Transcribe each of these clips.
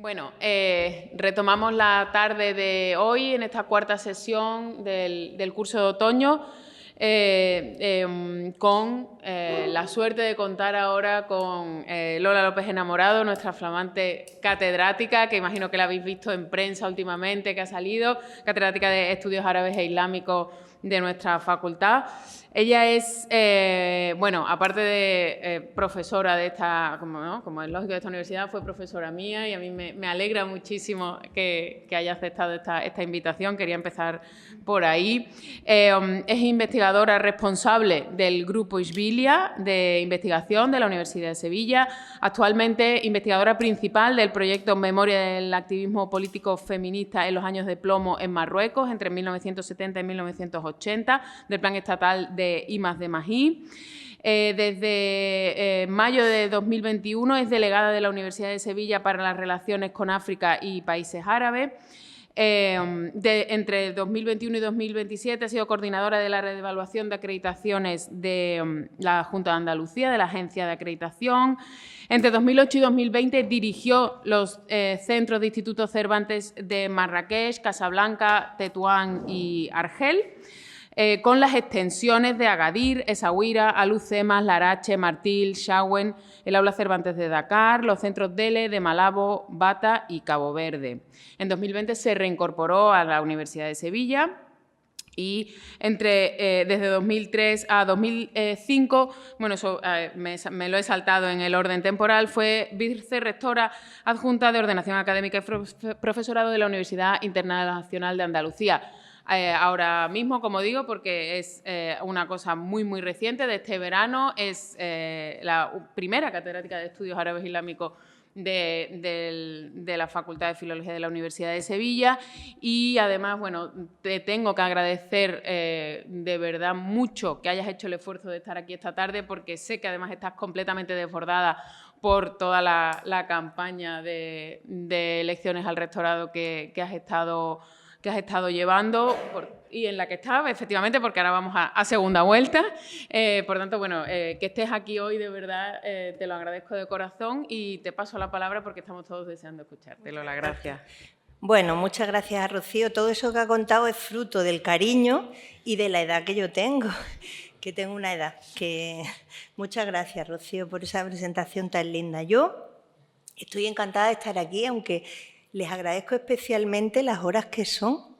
Bueno, retomamos la tarde de hoy en esta cuarta sesión del curso de otoño con la suerte de contar ahora con Lola López Enamorado, nuestra flamante catedrática, que imagino que la habéis visto en prensa últimamente, que ha salido, catedrática de Estudios Árabes e Islámicos de nuestra facultad. Ella es, bueno, aparte de profesora de esta, como es lógico, de esta universidad, fue profesora mía y a mí me alegra muchísimo que haya aceptado esta invitación. Quería empezar por ahí. Es investigadora responsable del Grupo Isbilia de investigación de la Universidad de Sevilla, actualmente investigadora principal del proyecto Memoria del activismo político feminista en los años de plomo en Marruecos, entre 1970 y 1980, del Plan Estatal de I+D+I. Desde mayo de 2021 es delegada de la Universidad de Sevilla para las relaciones con África y países árabes. Entre 2021 y 2027 ha sido coordinadora de la red de evaluación de acreditaciones de la Junta de Andalucía, de la Agencia de Acreditación. Entre 2008 y 2020 dirigió los centros de Instituto Cervantes de Marrakech, Casablanca, Tetuán y Argel, con las extensiones de Agadir, Essaouira, Alhucemas, Larache, Martil, Chauen, el Aula Cervantes de Dakar, los centros Dele, de Malabo, Bata y Cabo Verde. En 2020 se reincorporó a la Universidad de Sevilla y desde 2003 a 2005, bueno, eso me lo he saltado en el orden temporal, fue vicerrectora adjunta de Ordenación Académica y Profesorado de la Universidad Internacional de Andalucía. Ahora mismo, como digo, porque es una cosa muy reciente de este verano, es la primera catedrática de Estudios Árabes Islámicos de la Facultad de Filología de la Universidad de Sevilla y además, bueno, te tengo que agradecer de verdad mucho que hayas hecho el esfuerzo de estar aquí esta tarde porque sé que además estás completamente desbordada por toda la campaña de elecciones al rectorado que has estado llevando y en la que estaba, efectivamente, porque ahora vamos a segunda vuelta. Por tanto, bueno, que estés aquí hoy, de verdad, te lo agradezco de corazón y te paso la palabra porque estamos todos deseando escucharte. Lola, gracias. Bueno, muchas gracias a Rocío. Todo eso que ha contado es fruto del cariño y de la edad que yo tengo, que tengo una edad. Muchas gracias, Rocío, por esa presentación tan linda. Yo estoy encantada de estar aquí, aunque les agradezco especialmente las horas que son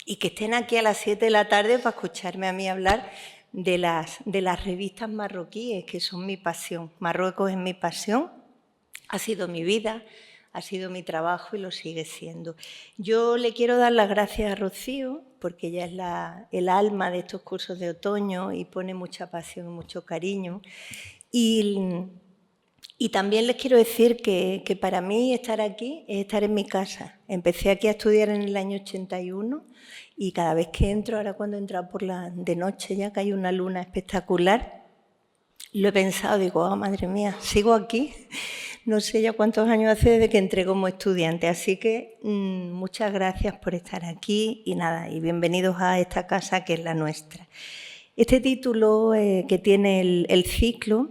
y que estén aquí a las 7 de la tarde para escucharme a mí hablar de las revistas marroquíes, que son mi pasión. Marruecos es mi pasión, ha sido mi vida, ha sido mi trabajo y lo sigue siendo. Yo le quiero dar las gracias a Rocío, porque ella es el alma de estos cursos de otoño y pone mucha pasión y mucho cariño. Y también les quiero decir que para mí estar aquí es estar en mi casa. Empecé aquí a estudiar en el año 81 y cada vez que entro, ahora cuando he entrado de noche ya que hay una luna espectacular, lo he pensado, digo, oh, madre mía, sigo aquí. No sé ya cuántos años hace desde que entré como estudiante, así que muchas gracias por estar aquí y nada, y bienvenidos a esta casa que es la nuestra. Este título que tiene el ciclo,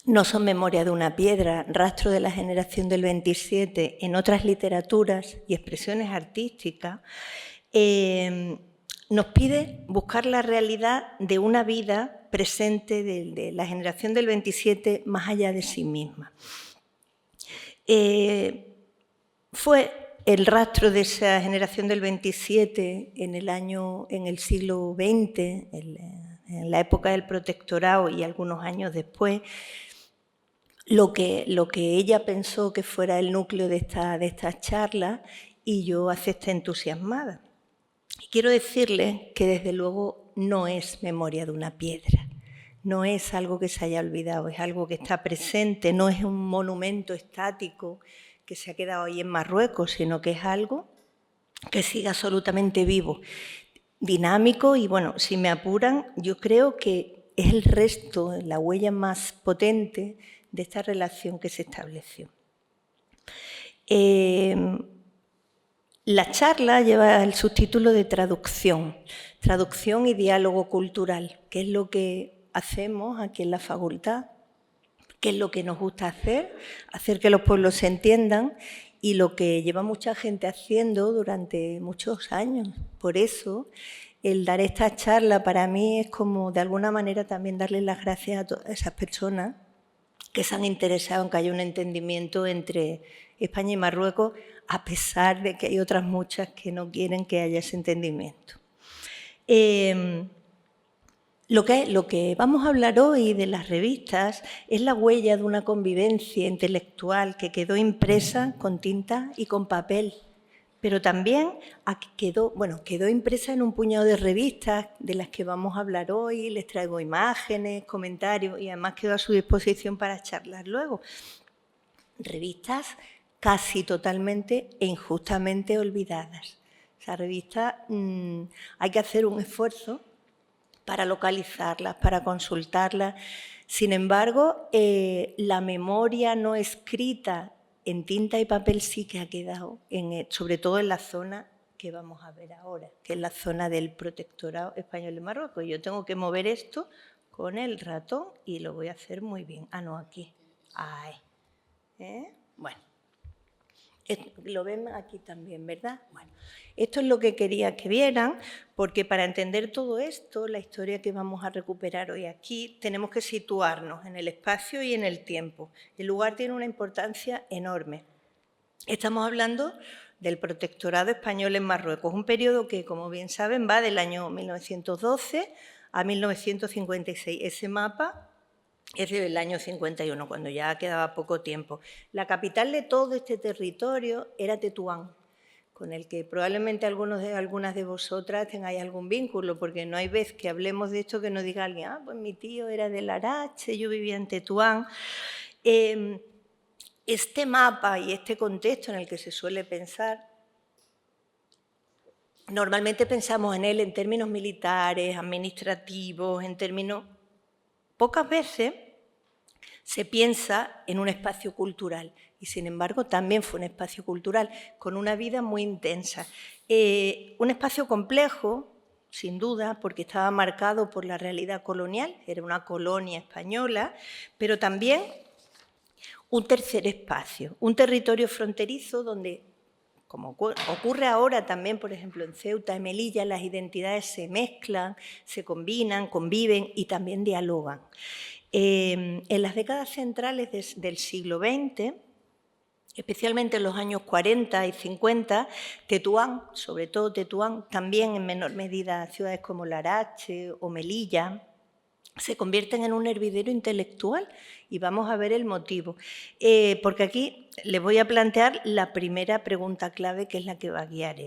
No son memoria de una piedra, rastro de la generación del 27 en otras literaturas y expresiones artísticas, nos pide buscar la realidad de una vida presente de la generación del 27 más allá de sí misma. Fue el rastro de esa generación del 27 en el siglo XX, en la época del protectorado y algunos años después, lo que ella pensó que fuera el núcleo de esta charla y yo acepté entusiasmada. Y quiero decirles que desde luego no es memoria de una piedra, no es algo que se haya olvidado, es algo que está presente, no es un monumento estático que se ha quedado ahí en Marruecos, sino que es algo que sigue absolutamente vivo, dinámico y, bueno, si me apuran, yo creo que es el resto, la huella más potente de esta relación que se estableció. La charla lleva el subtítulo de traducción y diálogo cultural, que es lo que hacemos aquí en la facultad, que es lo que nos gusta hacer que los pueblos se entiendan y lo que lleva mucha gente haciendo durante muchos años. Por eso, el dar esta charla para mí es como, de alguna manera, también darle las gracias a todas esas personas que se han interesado en que haya un entendimiento entre España y Marruecos, a pesar de que hay otras muchas que no quieren que haya ese entendimiento. Lo que vamos a hablar hoy de las revistas es la huella de una convivencia intelectual que quedó impresa con tinta y con papel, pero también quedó impresa en un puñado de revistas de las que vamos a hablar hoy. Les traigo imágenes, comentarios y además quedo a su disposición para charlar luego. Revistas casi totalmente e injustamente olvidadas. Esas revistas hay que hacer un esfuerzo para localizarlas, para consultarlas. Sin embargo, la memoria no escrita en tinta y papel sí que ha quedado, sobre todo en la zona que vamos a ver ahora, que es la zona del Protectorado Español de Marruecos. Yo tengo que mover esto con el ratón y lo voy a hacer muy bien. Ah, no, aquí. Ahí. Bueno. Lo ven aquí también, ¿verdad? Bueno, esto es lo que quería que vieran, porque para entender todo esto, la historia que vamos a recuperar hoy aquí, tenemos que situarnos en el espacio y en el tiempo. El lugar tiene una importancia enorme. Estamos hablando del Protectorado Español en Marruecos, un periodo que, como bien saben, va del año 1912 a 1956. Ese mapa es del año 51, cuando ya quedaba poco tiempo. La capital de todo este territorio era Tetuán, con el que probablemente algunas de vosotras tengáis algún vínculo, porque no hay vez que hablemos de esto que no diga alguien, pues mi tío era de Larache, yo vivía en Tetuán. Este mapa y este contexto en el que se suele pensar, normalmente pensamos en él en términos militares, administrativos, en términos... Pocas veces se piensa en un espacio cultural y, sin embargo, también fue un espacio cultural con una vida muy intensa. Un espacio complejo, sin duda, porque estaba marcado por la realidad colonial, era una colonia española, pero también un tercer espacio, un territorio fronterizo donde, como ocurre ahora también, por ejemplo, en Ceuta y Melilla, las identidades se mezclan, se combinan, conviven y también dialogan. En las décadas centrales del siglo XX, especialmente en los años 40 y 50, Tetuán, sobre todo Tetuán, también en menor medida ciudades como Larache o Melilla, se convierten en un hervidero intelectual y vamos a ver el motivo. Porque aquí les voy a plantear la primera pregunta clave, que es la que va a guiar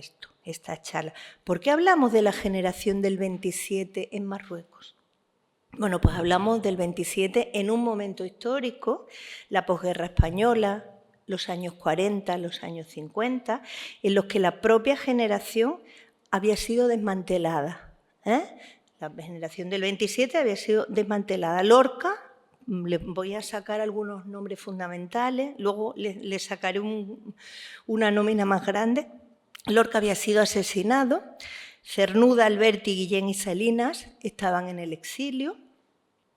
esta charla. ¿Por qué hablamos de la generación del 27 en Marruecos? Bueno, pues hablamos del 27 en un momento histórico, la posguerra española, los años 40, los años 50, en los que la propia generación había sido desmantelada. La generación del 27 había sido desmantelada. Lorca, le voy a sacar algunos nombres fundamentales, luego le sacaré una nómina más grande. Lorca había sido asesinado, Cernuda, Alberti, Guillén y Salinas estaban en el exilio,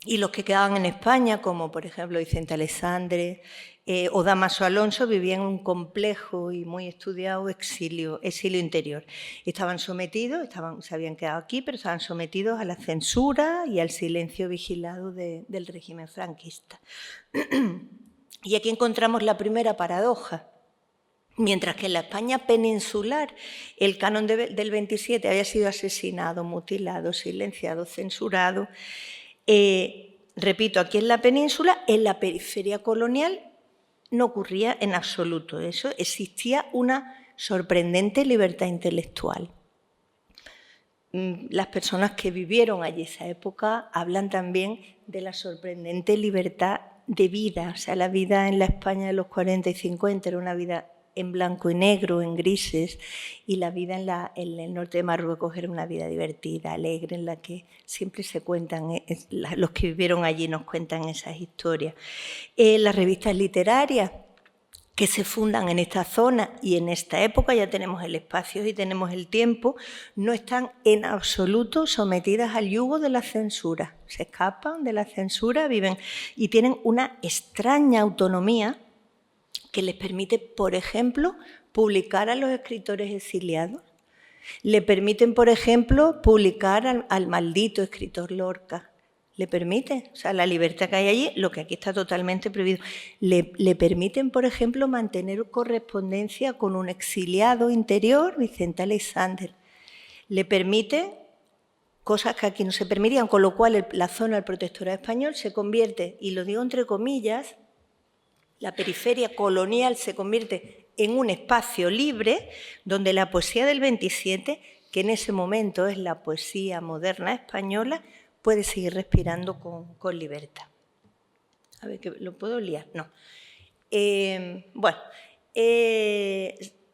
y los que quedaban en España, como por ejemplo Vicente Alessandre o Damaso Alonso, vivían en un complejo y muy estudiado exilio interior. Estaban sometidos, se habían quedado aquí, pero estaban sometidos a la censura y al silencio vigilado del régimen franquista. Y aquí encontramos la primera paradoja. Mientras que en la España peninsular el canon del 27 había sido asesinado, mutilado, silenciado, censurado, repito, aquí en la península, en la periferia colonial, no ocurría en absoluto eso. Existía una sorprendente libertad intelectual. Las personas que vivieron allí esa época hablan también de la sorprendente libertad de vida. O sea, la vida en la España de los 40 y 50 era una vida en blanco y negro, en grises, y la vida en el norte de Marruecos era una vida divertida, alegre, en la que siempre se cuentan, los que vivieron allí nos cuentan esas historias. Las revistas literarias que se fundan en esta zona y en esta época, ya tenemos el espacio y tenemos el tiempo, no están en absoluto sometidas al yugo de la censura. Se escapan de la censura, viven y tienen una extraña autonomía que les permite, por ejemplo, publicar a los escritores exiliados. Le permiten, por ejemplo, publicar al maldito escritor Lorca. Le permite, o sea, la libertad que hay allí, lo que aquí está totalmente prohibido. Le permiten, por ejemplo, mantener correspondencia con un exiliado interior, Vicente Aleixandre. Le permite cosas que aquí no se permitían, con lo cual la zona del protectorado español se convierte, y lo digo entre comillas, la periferia colonial se convierte en un espacio libre donde la poesía del 27, que en ese momento es la poesía moderna española, puede seguir respirando con libertad. A ver, ¿lo puedo liar? No.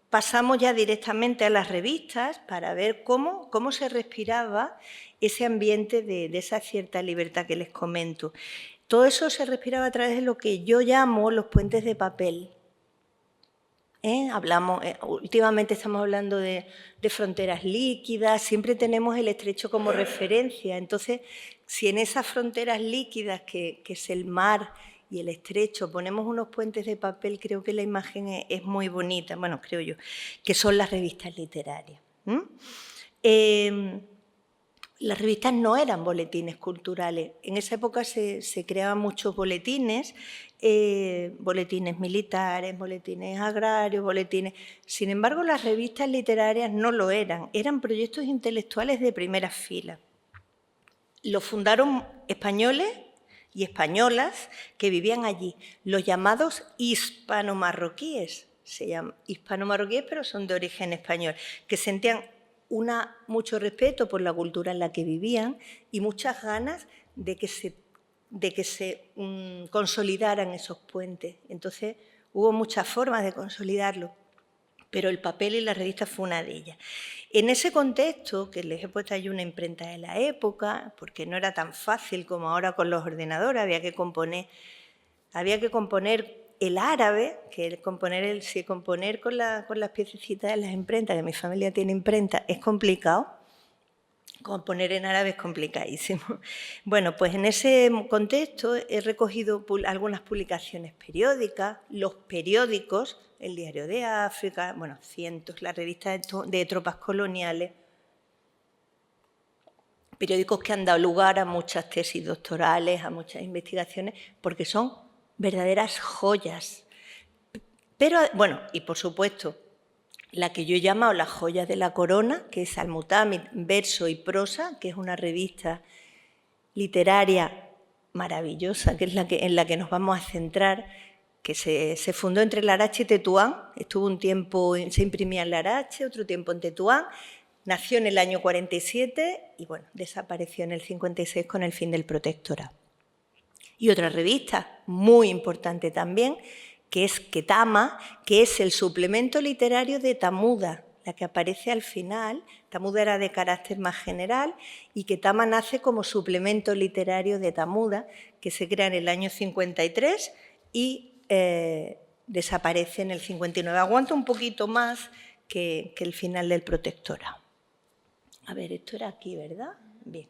Pasamos ya directamente a las revistas para ver cómo se respiraba ese ambiente de esa cierta libertad que les comento. Todo eso se respiraba a través de lo que yo llamo los puentes de papel. Últimamente estamos hablando de fronteras líquidas, siempre tenemos el estrecho como referencia. Entonces, si en esas fronteras líquidas, que es el mar y el estrecho, ponemos unos puentes de papel, creo que la imagen es muy bonita, bueno, creo yo, que son las revistas literarias. Las revistas no eran boletines culturales. En esa época se creaban muchos boletines, boletines militares, boletines agrarios, boletines... Sin embargo, las revistas literarias no lo eran. Eran proyectos intelectuales de primera fila. Lo fundaron españoles y españolas que vivían allí, los llamados hispano-marroquíes. Se llaman hispano-marroquíes, pero son de origen español, que sentían mucho respeto por la cultura en la que vivían y muchas ganas de que se consolidaran esos puentes. Entonces, hubo muchas formas de consolidarlo, pero el papel y la revista fue una de ellas. En ese contexto, que les he puesto ahí una imprenta de la época, porque no era tan fácil como ahora con los ordenadores, había que componer el árabe, que componer con las piececitas de las imprentas, que mi familia tiene imprenta, es complicado. Componer en árabe es complicadísimo. Bueno, pues en ese contexto he recogido algunas publicaciones periódicas, los periódicos, el Diario de África, bueno, cientos, la revista de tropas coloniales, periódicos que han dado lugar a muchas tesis doctorales, a muchas investigaciones, porque son verdaderas joyas. Pero, bueno, y por supuesto, la que yo he llamado las joyas de la corona, que es Al-Mutamid, verso y prosa, que es una revista literaria maravillosa, que es en la que nos vamos a centrar, que se fundó entre Larache y Tetuán, estuvo un tiempo, se imprimía en Larache, otro tiempo en Tetuán, nació en el año 47 y, bueno, desapareció en el 56 con el fin del protectorado. Y otra revista muy importante también, que es Ketama, que es el suplemento literario de Tamuda, la que aparece al final. Tamuda era de carácter más general y Ketama nace como suplemento literario de Tamuda, que se crea en el año 53 y desaparece en el 59. Aguanta un poquito más que el final del protectorado. A ver, esto era aquí, ¿verdad? Bien.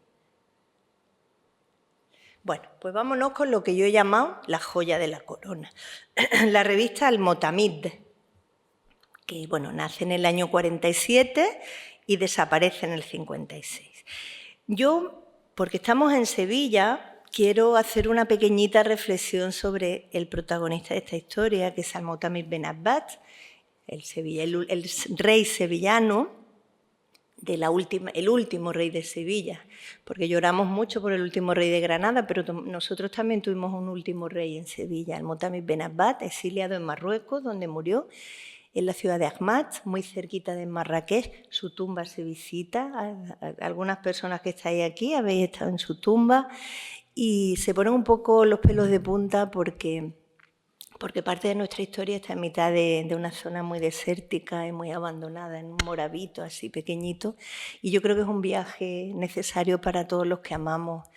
Bueno, pues vámonos con lo que yo he llamado la joya de la corona. La revista Al-Mutamid, que, bueno, nace en el año 47 y desaparece en el 56. Yo, porque estamos en Sevilla, quiero hacer una pequeñita reflexión sobre el protagonista de esta historia, que es Al-Mutamid Ben Abbad, el rey sevillano, el último rey de Sevilla, porque lloramos mucho por el último rey de Granada, pero nosotros también tuvimos un último rey en Sevilla, Al-Mutamid Ben Abbad, exiliado en Marruecos, donde murió, en la ciudad de Ahmad, muy cerquita de Marrakech. Su tumba se visita, algunas personas que estáis aquí habéis estado en su tumba y se ponen un poco los pelos de punta porque parte de nuestra historia está en mitad de una zona muy desértica y muy abandonada, en un morabito así pequeñito, y yo creo que es un viaje necesario para todos los que amamos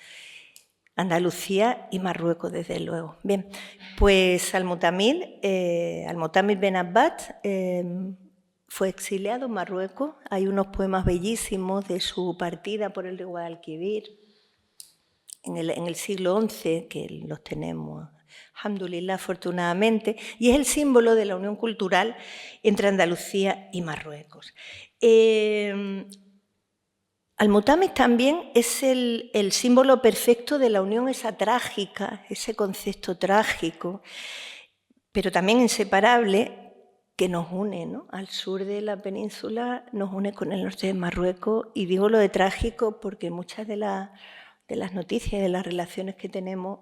Andalucía y Marruecos, desde luego. Bien, pues Al-Mutamid Ben Abbad fue exiliado en Marruecos. Hay unos poemas bellísimos de su partida por el río Guadalquivir en el siglo XI, que los tenemos alhamdulillah, afortunadamente, y es el símbolo de la unión cultural entre Andalucía y Marruecos. Al-Mutamid también es el símbolo perfecto de la unión esa trágica, ese concepto trágico, pero también inseparable, que nos une, ¿no? Al sur de la península, nos une con el norte de Marruecos, y digo lo de trágico porque muchas de las noticias y de las relaciones que tenemos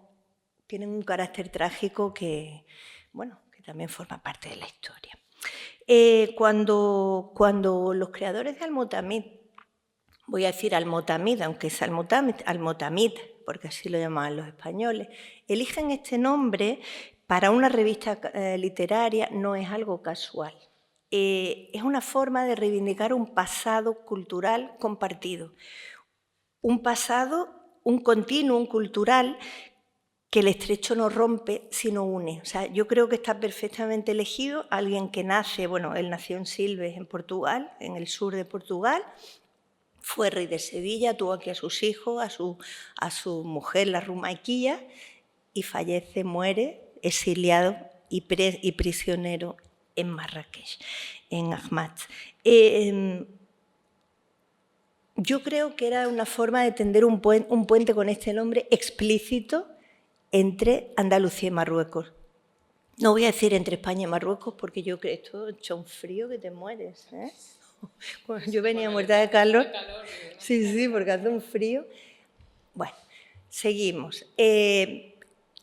tienen un carácter trágico que, bueno, que también forma parte de la historia. Cuando los creadores de Al-Mutamid, voy a decir Al-Mutamid, aunque es Al-Mutamid, porque así lo llamaban los españoles, eligen este nombre para una revista literaria, no es algo casual. Es una forma de reivindicar un pasado cultural compartido, un pasado, un continuum cultural que el estrecho no rompe, sino une. O sea, yo creo que está perfectamente elegido alguien que nace, bueno, él nació en Silves, en Portugal, en el sur de Portugal, fue rey de Sevilla, tuvo aquí a sus hijos, a su mujer, la Rumaiquilla, y fallece, muere, exiliado y prisionero en Marrakech, en Ahmad. Yo creo que era una forma de tender un puente con este nombre explícito entre Andalucía y Marruecos. No voy a decir entre España y Marruecos porque yo creo que esto ha hecho un frío que te mueres, ¿eh? Yo venía muerta de calor. Sí, porque hace un frío. Bueno, seguimos.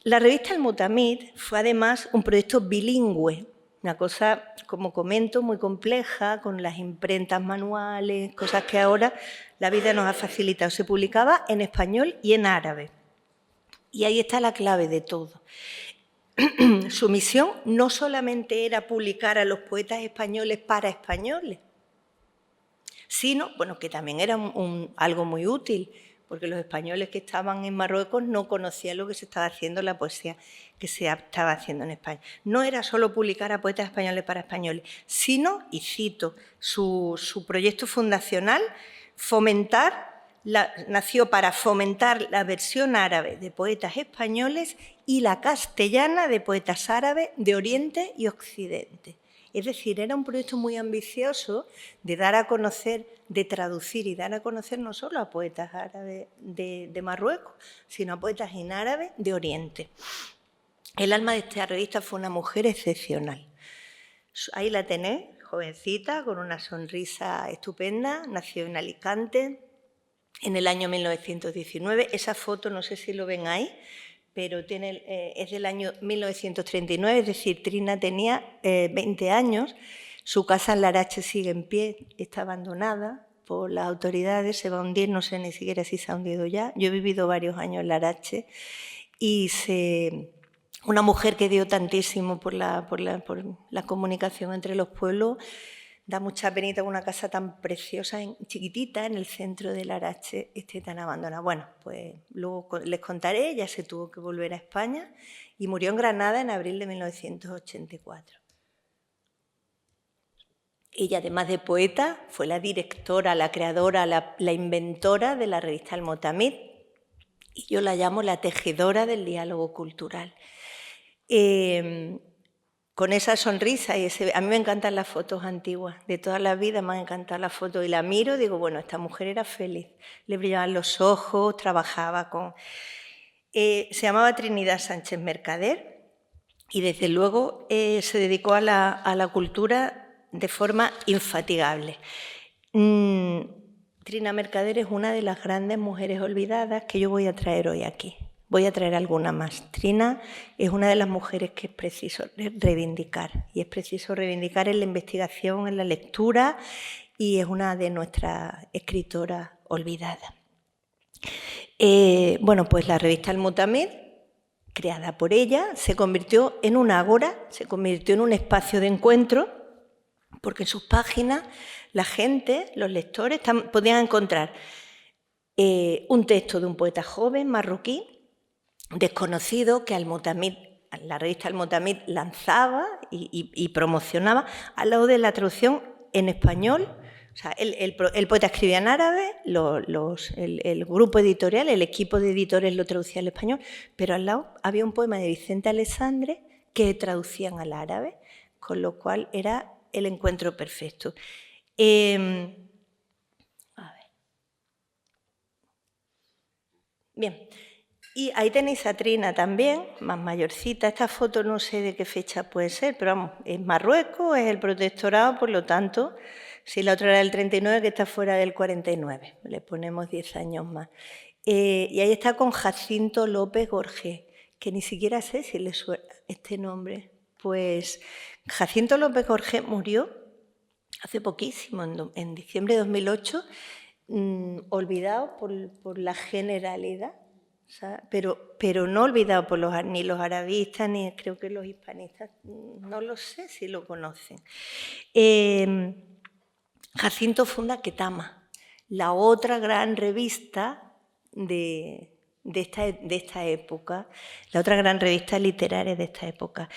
La revista Al-Mutamid fue además un proyecto bilingüe, una cosa, como comento, muy compleja, con las imprentas manuales, cosas que ahora la vida nos ha facilitado. Se publicaba en español y en árabe. Y ahí está la clave de todo. Su misión no solamente era publicar a los poetas españoles para españoles, sino, bueno, que también era algo muy útil, porque los españoles que estaban en Marruecos no conocían lo que se estaba haciendo, la poesía que se estaba haciendo en España. No era solo publicar a poetas españoles para españoles, sino, y cito, su proyecto fundacional, nació para fomentar la versión árabe de poetas españoles y la castellana de poetas árabes de Oriente y Occidente. Es decir, era un proyecto muy ambicioso de dar a conocer, de traducir y dar a conocer no solo a poetas árabes de Marruecos, sino a poetas en árabe de Oriente. El alma de esta revista fue una mujer excepcional. Ahí la tenéis, jovencita, con una sonrisa estupenda, nació en Alicante en el año 1919. Esa foto, no sé si lo ven ahí, pero es del año 1939, es decir, Trina tenía 20 años, su casa en Larache sigue en pie, está abandonada por las autoridades, se va a hundir, no sé ni siquiera si se ha hundido ya. Yo he vivido varios años en Larache y una mujer que dio tantísimo por la comunicación entre los pueblos. Da mucha penita que una casa tan preciosa, chiquitita, en el centro de Larache, esté tan abandonada. Bueno, pues luego les contaré, ya se tuvo que volver a España y murió en Granada en abril de 1984. Ella, además de poeta, fue la directora, la creadora, la inventora de la revista Al-Mutamid, y yo la llamo la tejedora del diálogo cultural. Con esa sonrisa y a mí me encantan las fotos antiguas, de toda la vida me han encantado las fotos y la miro y digo, bueno, esta mujer era feliz, le brillaban los ojos, trabajaba con... se llamaba Trinidad Sánchez Mercader y desde luego se dedicó a la cultura de forma infatigable. Trina Mercader es una de las grandes mujeres olvidadas que yo voy a traer hoy aquí. Voy a traer alguna más. Trina es una de las mujeres que es preciso reivindicar, y es preciso reivindicar en la investigación, en la lectura, y es una de nuestras escritoras olvidadas. Bueno, pues la revista Al-Mutamid, creada por ella, se convirtió en una ágora, se convirtió en un espacio de encuentro, porque en sus páginas la gente, los lectores, podían encontrar un texto de un poeta joven marroquí, desconocido, que la revista Al-Mutamid lanzaba y promocionaba, al lado de la traducción en español O sea, el poeta escribía en árabe, el grupo editorial, el equipo de editores lo traducía al español, pero al lado había un poema de Vicente Alessandre que traducían al árabe, con lo cual era el encuentro perfecto. A ver. Bien, y ahí tenéis a Trina también, más mayorcita. Esta foto no sé de qué fecha puede ser, pero vamos, es Marruecos, es el protectorado, por lo tanto, si la otra era del 39, que está fuera del 49, le ponemos 10 años más. Y ahí está con Jacinto López Gorgé, que ni siquiera sé si le suena este nombre. Pues Jacinto López Gorgé murió hace poquísimo, en diciembre de 2008, olvidado por la generalidad, o sea, pero no olvidado por ni los arabistas, ni creo que los hispanistas, no lo sé si lo conocen. Jacinto funda Ketama, la otra gran revista de esta época, la otra gran revista literaria de esta época.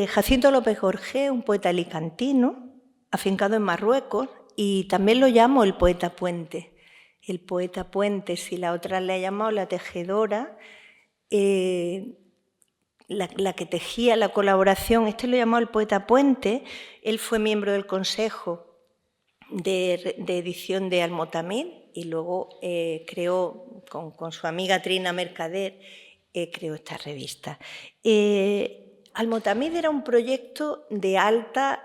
Jacinto López Gorgé, un poeta alicantino, afincado en Marruecos, y también lo llamo el poeta puente. El poeta puente, si la otra le ha llamado la tejedora, la que tejía la colaboración, este lo llamó el poeta puente. Él fue miembro del consejo de edición de Almotamid y luego creó, con su amiga Trina Mercader, creó esta revista. Almotamid era un proyecto de alta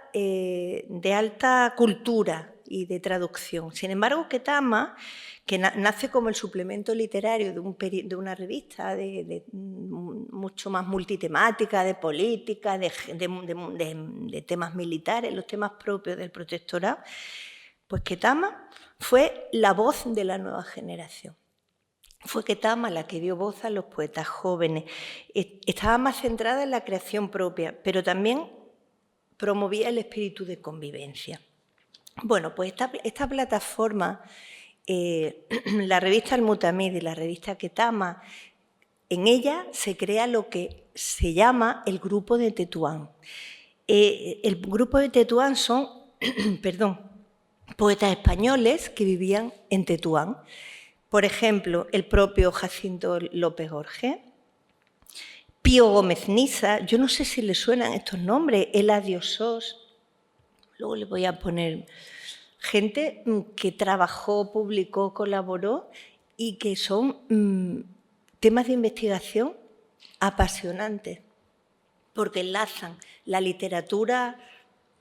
cultura y de traducción. Sin embargo, Ketama, que nace como el suplemento literario de una revista mucho más multitemática, de política, de temas militares, los temas propios del protectorado, pues Ketama fue la voz de la nueva generación. Fue Ketama la que dio voz a los poetas jóvenes. Estaba más centrada en la creación propia, pero también promovía el espíritu de convivencia. Bueno, pues esta plataforma, la revista Almutamid y la revista Ketama, en ella se crea lo que se llama el Grupo de Tetuán. El Grupo de Tetuán son, poetas españoles que vivían en Tetuán. Por ejemplo, el propio Jacinto López Gorgé, Pío Gómez Niza, yo no sé si le suenan estos nombres, Eladio Sos, luego le voy a poner gente que trabajó, publicó, colaboró y que son temas de investigación apasionantes, porque enlazan la literatura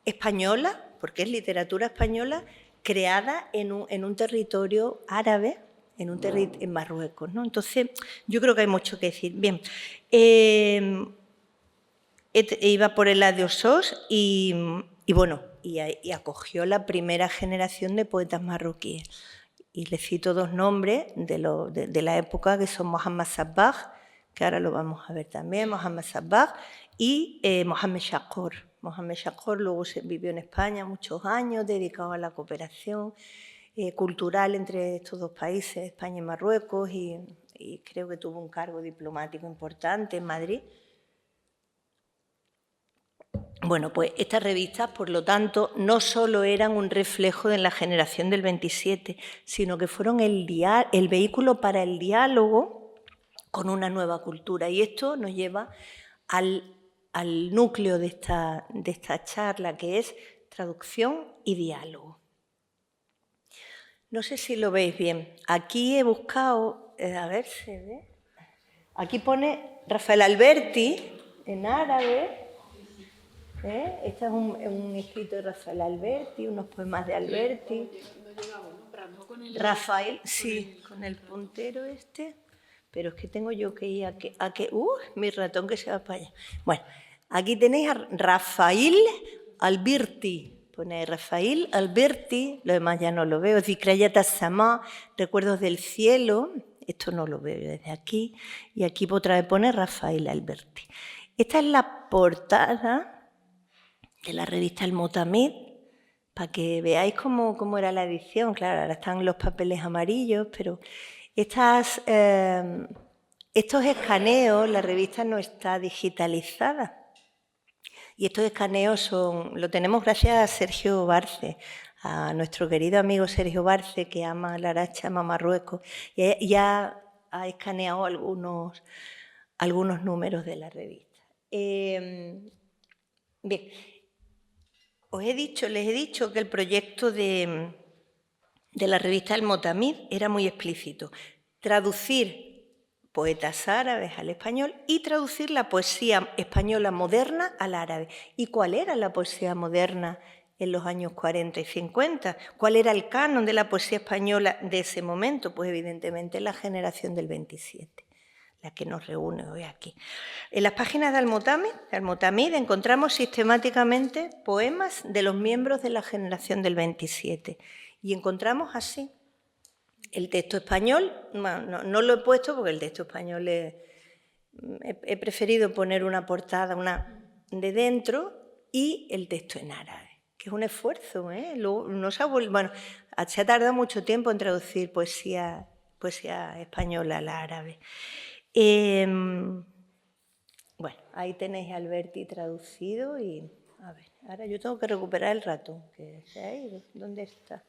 española, porque es literatura española creada en un territorio árabe, en Marruecos, ¿no? Entonces, yo creo que hay mucho que decir. Bien, iba por Eladio Sos y acogió la primera generación de poetas marroquíes. Y le cito dos nombres de la época, que son Mohamed Sabbagh, que ahora lo vamos a ver también, Mohamed Sabbagh, y Mohamed Chakor. Mohamed Chakor luego vivió en España muchos años, dedicado a la cooperación cultural entre estos dos países, España y Marruecos, y creo que tuvo un cargo diplomático importante en Madrid. Bueno, pues estas revistas, por lo tanto, no solo eran un reflejo de la generación del 27, sino que fueron el vehículo para el diálogo con una nueva cultura. Y esto nos lleva al núcleo de esta charla, que es traducción y diálogo. No sé si lo veis bien. Aquí he buscado, a ver, ¿se ve? Aquí pone Rafael Alberti, en árabe. Este es un escrito de Rafael Alberti, unos poemas de Alberti. Rafael, sí, con el puntero este. Pero es que tengo yo que ir a que mi ratón que se va para allá. Bueno, aquí tenéis a Rafael Alberti. Pone Rafael Alberti, lo demás ya no lo veo. Zikrayat as-Sama, Recuerdos del cielo. Esto no lo veo desde aquí. Y aquí otra vez pone Rafael Alberti. Esta es la portada de la revista Almutamid, para que veáis cómo era la edición. Claro, ahora están los papeles amarillos, pero estos escaneos, la revista no está digitalizada. Y estos escaneos lo tenemos gracias a Sergio Barce, a nuestro querido amigo Sergio Barce, que ama Laracha, ama Marruecos, y ya ha escaneado algunos números de la revista. Bien, les he dicho que el proyecto de la revista El Motamid era muy explícito: traducir poetas árabes al español y traducir la poesía española moderna al árabe. ¿Y cuál era la poesía moderna en los años 40 y 50? ¿Cuál era el canon de la poesía española de ese momento? Pues evidentemente la generación del 27, la que nos reúne hoy aquí. En las páginas de Al-Motamid encontramos sistemáticamente poemas de los miembros de la generación del 27 y encontramos así el texto español. No lo he puesto porque el texto español he preferido poner una portada de dentro y el texto en árabe, que es un esfuerzo, ¿eh? Se ha tardado mucho tiempo en traducir poesía española al árabe. Bueno, ahí tenéis a Alberti traducido y, a ver, ahora yo tengo que recuperar el ratón. ¿Dónde está?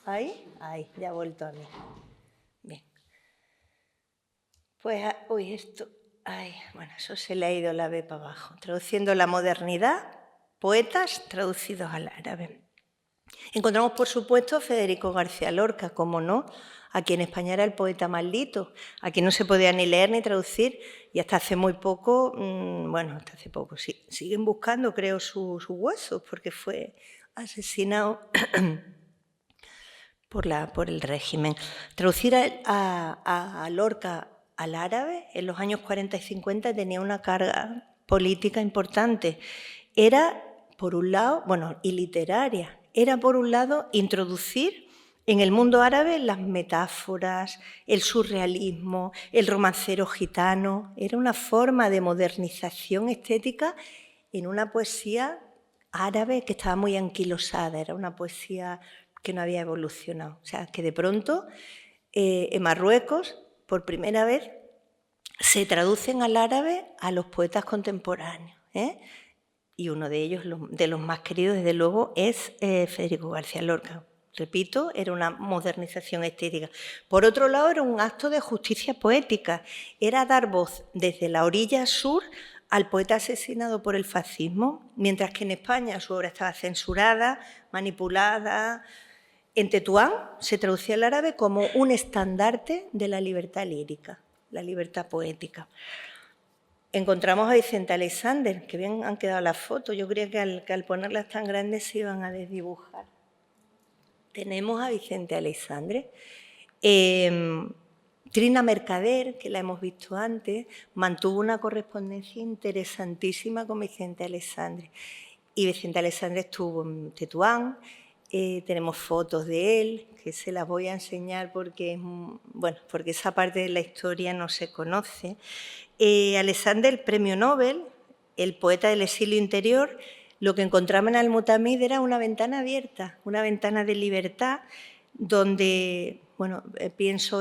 ¿Ahí? Ahí, ya ha vuelto a mí. Bien. Pues, eso se le ha ido la B para abajo. Traduciendo la modernidad, poetas traducidos al árabe. Encontramos, por supuesto, a Federico García Lorca, como no, a quien en España era el poeta maldito, a quien no se podía ni leer ni traducir, y hasta hace muy poco, siguen buscando, creo, sus huesos, porque fue asesinado por el régimen. Traducir a Lorca al árabe en los años 40 y 50 tenía una carga política importante. Era, por un lado, y literaria, era, por un lado, introducir en el mundo árabe las metáforas, el surrealismo, el romancero gitano. Era una forma de modernización estética en una poesía árabe que estaba muy anquilosada, era una poesía que no había evolucionado. O sea, que de pronto en Marruecos, por primera vez, se traducen al árabe a los poetas contemporáneos, ¿eh? Y uno de ellos, de los más queridos, desde luego, es Federico García Lorca. Repito, era una modernización estética. Por otro lado, era un acto de justicia poética. Era dar voz desde la orilla sur al poeta asesinado por el fascismo, mientras que en España su obra estaba censurada, manipulada. En Tetuán se traducía al árabe como un estandarte de la libertad lírica, la libertad poética. Encontramos a Vicente Aleixandre, que bien han quedado las fotos. Yo creía que al ponerlas tan grandes se iban a desdibujar. Tenemos a Vicente Aleixandre. Trina Mercader, que la hemos visto antes, mantuvo una correspondencia interesantísima con Vicente Aleixandre. Y Vicente Aleixandre estuvo en Tetuán. Tenemos fotos de él, que se las voy a enseñar porque esa parte de la historia no se conoce. Aleixandre, el premio Nobel, el poeta del exilio interior, lo que encontramos en Al-Motamid era una ventana abierta, una ventana de libertad, donde, pienso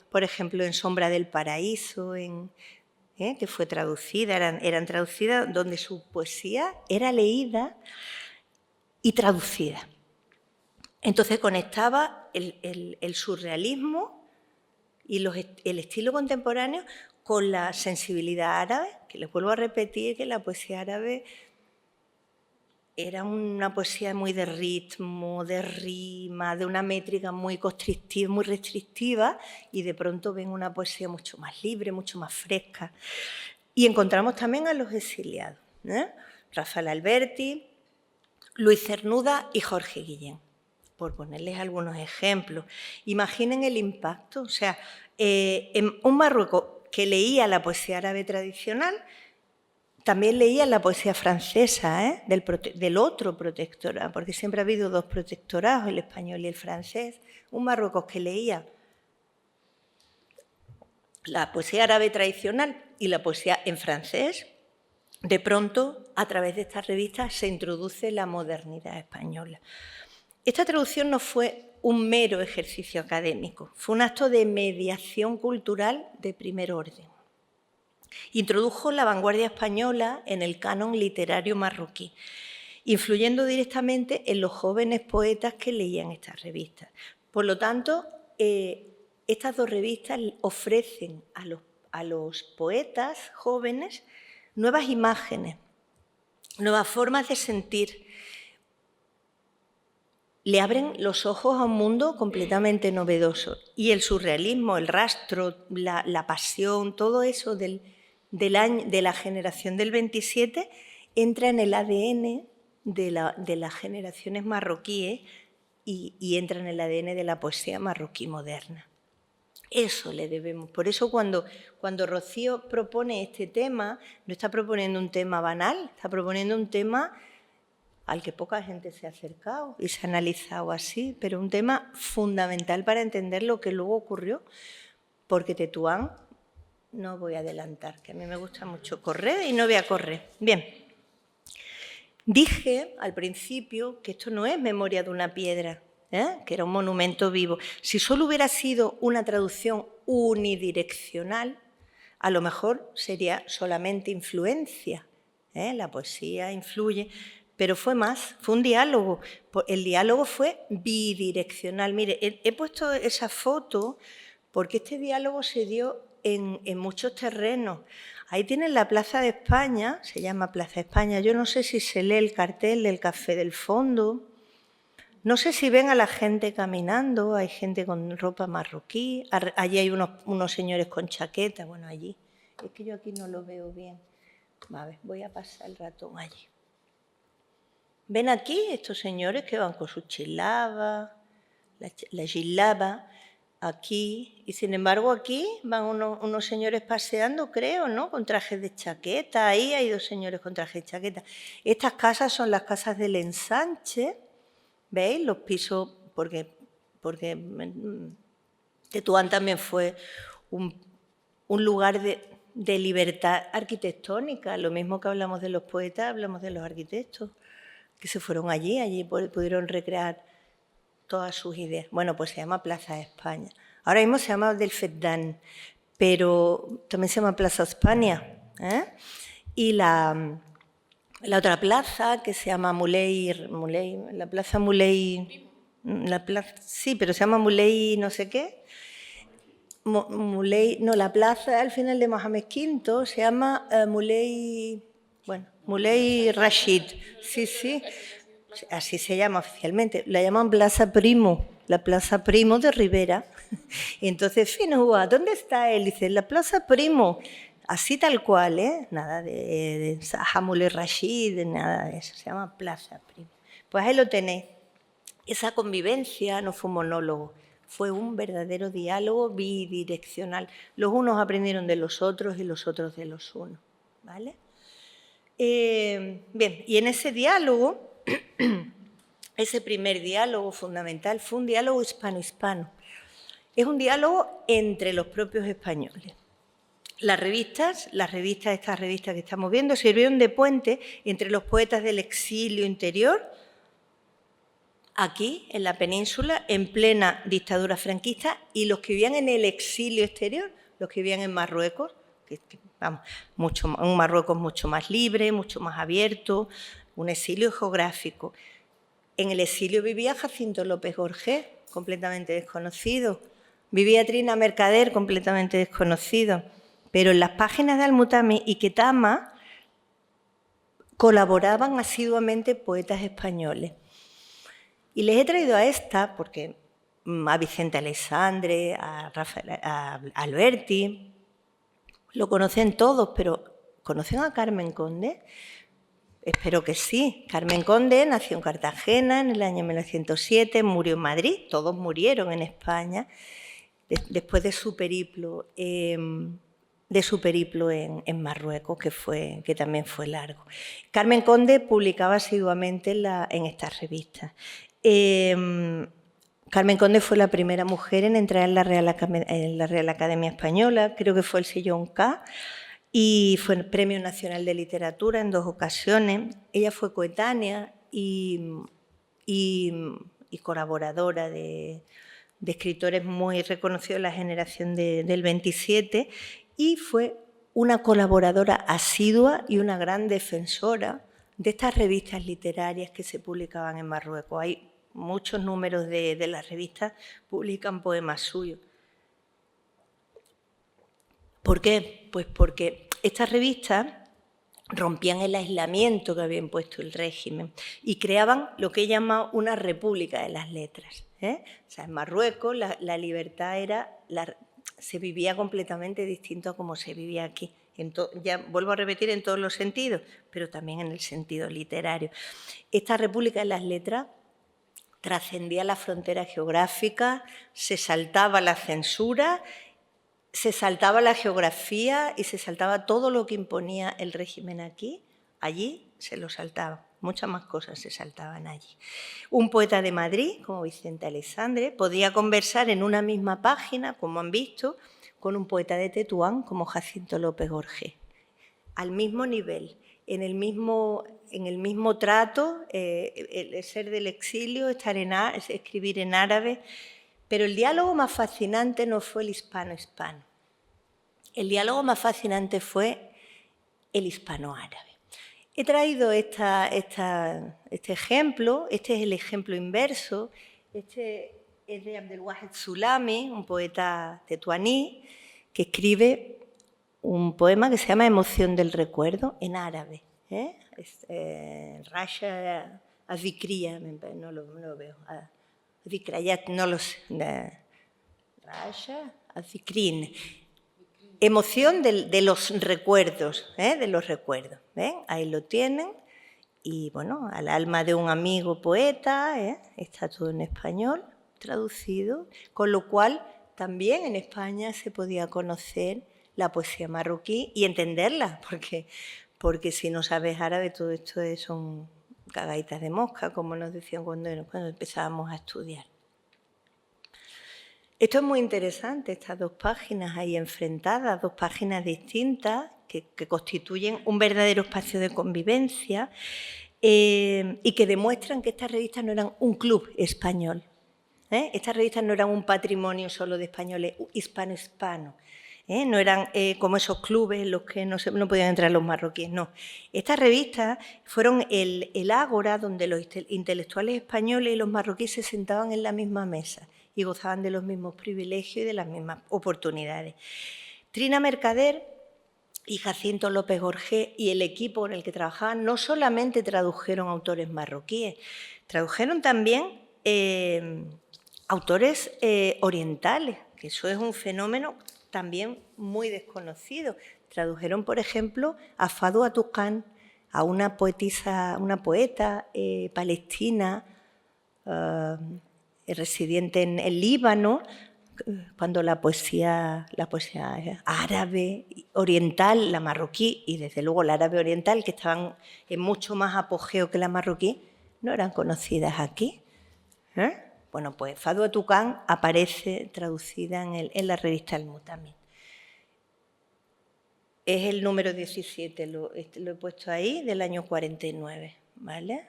por ejemplo, en Sombra del Paraíso, que fue traducida, eran traducidas, donde su poesía era leída y traducida. Entonces conectaba el surrealismo y el estilo contemporáneo con la sensibilidad árabe, que les vuelvo a repetir que la poesía árabe era una poesía muy de ritmo, de rima, de una métrica muy constrictiva, muy restrictiva, y de pronto ven una poesía mucho más libre, mucho más fresca. Y encontramos también a los exiliados, Rafael Alberti, Luis Cernuda y Jorge Guillén, por ponerles algunos ejemplos. Imaginen el impacto, o sea, en un Marruecos que leía la poesía árabe tradicional, también leía la poesía francesa, del otro protectorado, porque siempre ha habido dos protectorados, el español y el francés. Un Marruecos que leía la poesía árabe tradicional y la poesía en francés. De pronto, a través de estas revistas, se introduce la modernidad española. Esta traducción no fue un mero ejercicio académico, fue un acto de mediación cultural de primer orden. Introdujo la vanguardia española en el canon literario marroquí influyendo directamente en los jóvenes poetas que leían estas revistas. Por lo tanto, estas dos revistas ofrecen a los poetas jóvenes nuevas imágenes, nuevas formas de sentir. Le abren los ojos a un mundo completamente novedoso. Y el surrealismo, el rastro, la pasión, todo eso de la generación del 27 entra en el ADN de las generaciones marroquíes y entra en el ADN de la poesía marroquí moderna. Eso le debemos. Por eso cuando Rocío propone este tema, no está proponiendo un tema banal, está proponiendo un tema al que poca gente se ha acercado y se ha analizado así, pero un tema fundamental para entender lo que luego ocurrió, porque Tetuán, no voy a adelantar, que a mí me gusta mucho correr y no voy a correr. Bien, dije al principio que esto no es memoria de una piedra, que era un monumento vivo. Si solo hubiera sido una traducción unidireccional, a lo mejor sería solamente influencia. La poesía influye, pero fue más, fue un diálogo. El diálogo fue bidireccional. Mire, he puesto esa foto porque este diálogo se dio en muchos terrenos. Ahí tienen la Plaza de España, se llama Plaza de España. Yo no sé si se lee el cartel del Café del Fondo. No sé si ven a la gente caminando, hay gente con ropa marroquí, allí hay unos señores con chaqueta, bueno, allí. Es que yo aquí no lo veo bien. A ver, voy a pasar el ratón allí. ¿Ven aquí estos señores que van con su chilaba, la gilaba, aquí? Y sin embargo aquí van unos señores paseando, creo, ¿no? Con trajes de chaqueta. Ahí hay dos señores con trajes de chaqueta. Estas casas son las casas del ensanche. ¿Veis? Los pisos, porque Tetuán también fue un lugar de libertad arquitectónica. Lo mismo que hablamos de los poetas, hablamos de los arquitectos, que se fueron allí pudieron recrear todas sus ideas. Bueno, pues se llama Plaza de España. Ahora mismo se llama del Fedán, pero también se llama Plaza España. Y la otra plaza, que se llama Muley, la Plaza Muley, sí, pero se llama Muley no sé qué. Muley, no, la plaza al final de Mohamed V se llama Muley Rashid, sí, así se llama oficialmente. La llaman Plaza Primo, la Plaza Primo de Rivera. Y entonces, Finúa, ¿dónde está él? Dice, la Plaza Primo. Así tal cual, nada de Muley Rashid, nada de eso, se llama Plaza Primo. Pues ahí lo tenéis. Esa convivencia no fue un monólogo, fue un verdadero diálogo bidireccional. Los unos aprendieron de los otros y los otros de los unos, ¿vale? Bien, y en ese diálogo, ese primer diálogo fundamental fue un diálogo hispano-hispano. Es un diálogo entre los propios españoles. Estas revistas que estamos viendo, sirvieron de puente entre los poetas del exilio interior, aquí, en la península, en plena dictadura franquista, y los que vivían en el exilio exterior, los que vivían en Marruecos, un Marruecos mucho más libre, mucho más abierto, un exilio geográfico. En el exilio vivía Jacinto López Gorgé, completamente desconocido. Vivía Trina Mercader, completamente desconocido. Pero en las páginas de Al-Mutami y Ketama colaboraban asiduamente poetas españoles. Y les he traído a esta, porque a Vicente Aleixandre, a Alberti, lo conocen todos, pero ¿conocen a Carmen Conde? Espero que sí. Carmen Conde nació en Cartagena en el año 1907, murió en Madrid, todos murieron en España, después de su periplo en Marruecos, que también fue largo. Carmen Conde publicaba asiduamente en estas revistas. Carmen Conde fue la primera mujer en entrar en la Real Academia Española, creo que fue el sillón K, y fue el Premio Nacional de Literatura en 2 ocasiones. Ella fue coetánea y colaboradora de escritores muy reconocidos de la generación del 27, y fue una colaboradora asidua y una gran defensora de estas revistas literarias que se publicaban en Marruecos. Hay muchos números de las revistas, publican poemas suyos. ¿Por qué? Pues porque estas revistas rompían el aislamiento que había impuesto el régimen y creaban lo que he llamado una república de las letras. O sea, en Marruecos la libertad se vivía completamente distinto a como se vivía aquí. Ya vuelvo a repetir, en todos los sentidos, pero también en el sentido literario. Esta república de las letras trascendía las fronteras geográficas, se saltaba la censura, se saltaba la geografía y se saltaba todo lo que imponía el régimen aquí. Allí se lo saltaba, muchas más cosas se saltaban allí. Un poeta de Madrid, como Vicente Aleixandre, podía conversar en una misma página, como han visto, con un poeta de Tetuán, como Jacinto López Gorgé. Al mismo nivel, en el mismo trato, el ser del exilio, escribir en árabe. Pero el diálogo más fascinante no fue el hispano-hispano. El diálogo más fascinante fue el hispano-árabe. He traído este ejemplo, este es el ejemplo inverso, este es de Abdelwahid Zulami, un poeta tetuaní, que escribe un poema que se llama Emoción del recuerdo en árabe. Rasha Azikriya, no lo veo. Zikrayat, no lo sé. Rasha Azikrin. Emoción de los recuerdos, de los recuerdos. ¿Ven? Ahí lo tienen. Y bueno, al alma de un amigo poeta, está todo en español, traducido, con lo cual también en España se podía conocer la poesía marroquí y entenderla, porque si no sabes árabe todo esto son cagaditas de mosca, como nos decían cuando empezábamos a estudiar. Esto es muy interesante, estas dos páginas ahí enfrentadas, dos páginas distintas que constituyen un verdadero espacio de convivencia y que demuestran que estas revistas no eran un club español. Estas revistas no eran un patrimonio solo de españoles hispano-hispano. No eran como esos clubes en los que no podían entrar los marroquíes, no. Estas revistas fueron el ágora donde los intelectuales españoles y los marroquíes se sentaban en la misma mesa y gozaban de los mismos privilegios y de las mismas oportunidades. Trina Mercader y Jacinto López Gorgé y el equipo con el que trabajaban no solamente tradujeron autores marroquíes, tradujeron también autores orientales, que eso es un fenómeno también muy desconocido. Tradujeron, por ejemplo, a Fadwa Tuqan, a una poeta palestina residente en el Líbano, cuando la poesía árabe, oriental, la marroquí y desde luego la árabe oriental, que estaban en mucho más apogeo que la marroquí, no eran conocidas aquí. Bueno, pues Fadwa Tuqan aparece traducida en la revista El Mutamin. Es el número 17, lo he puesto ahí, del año 49, ¿vale?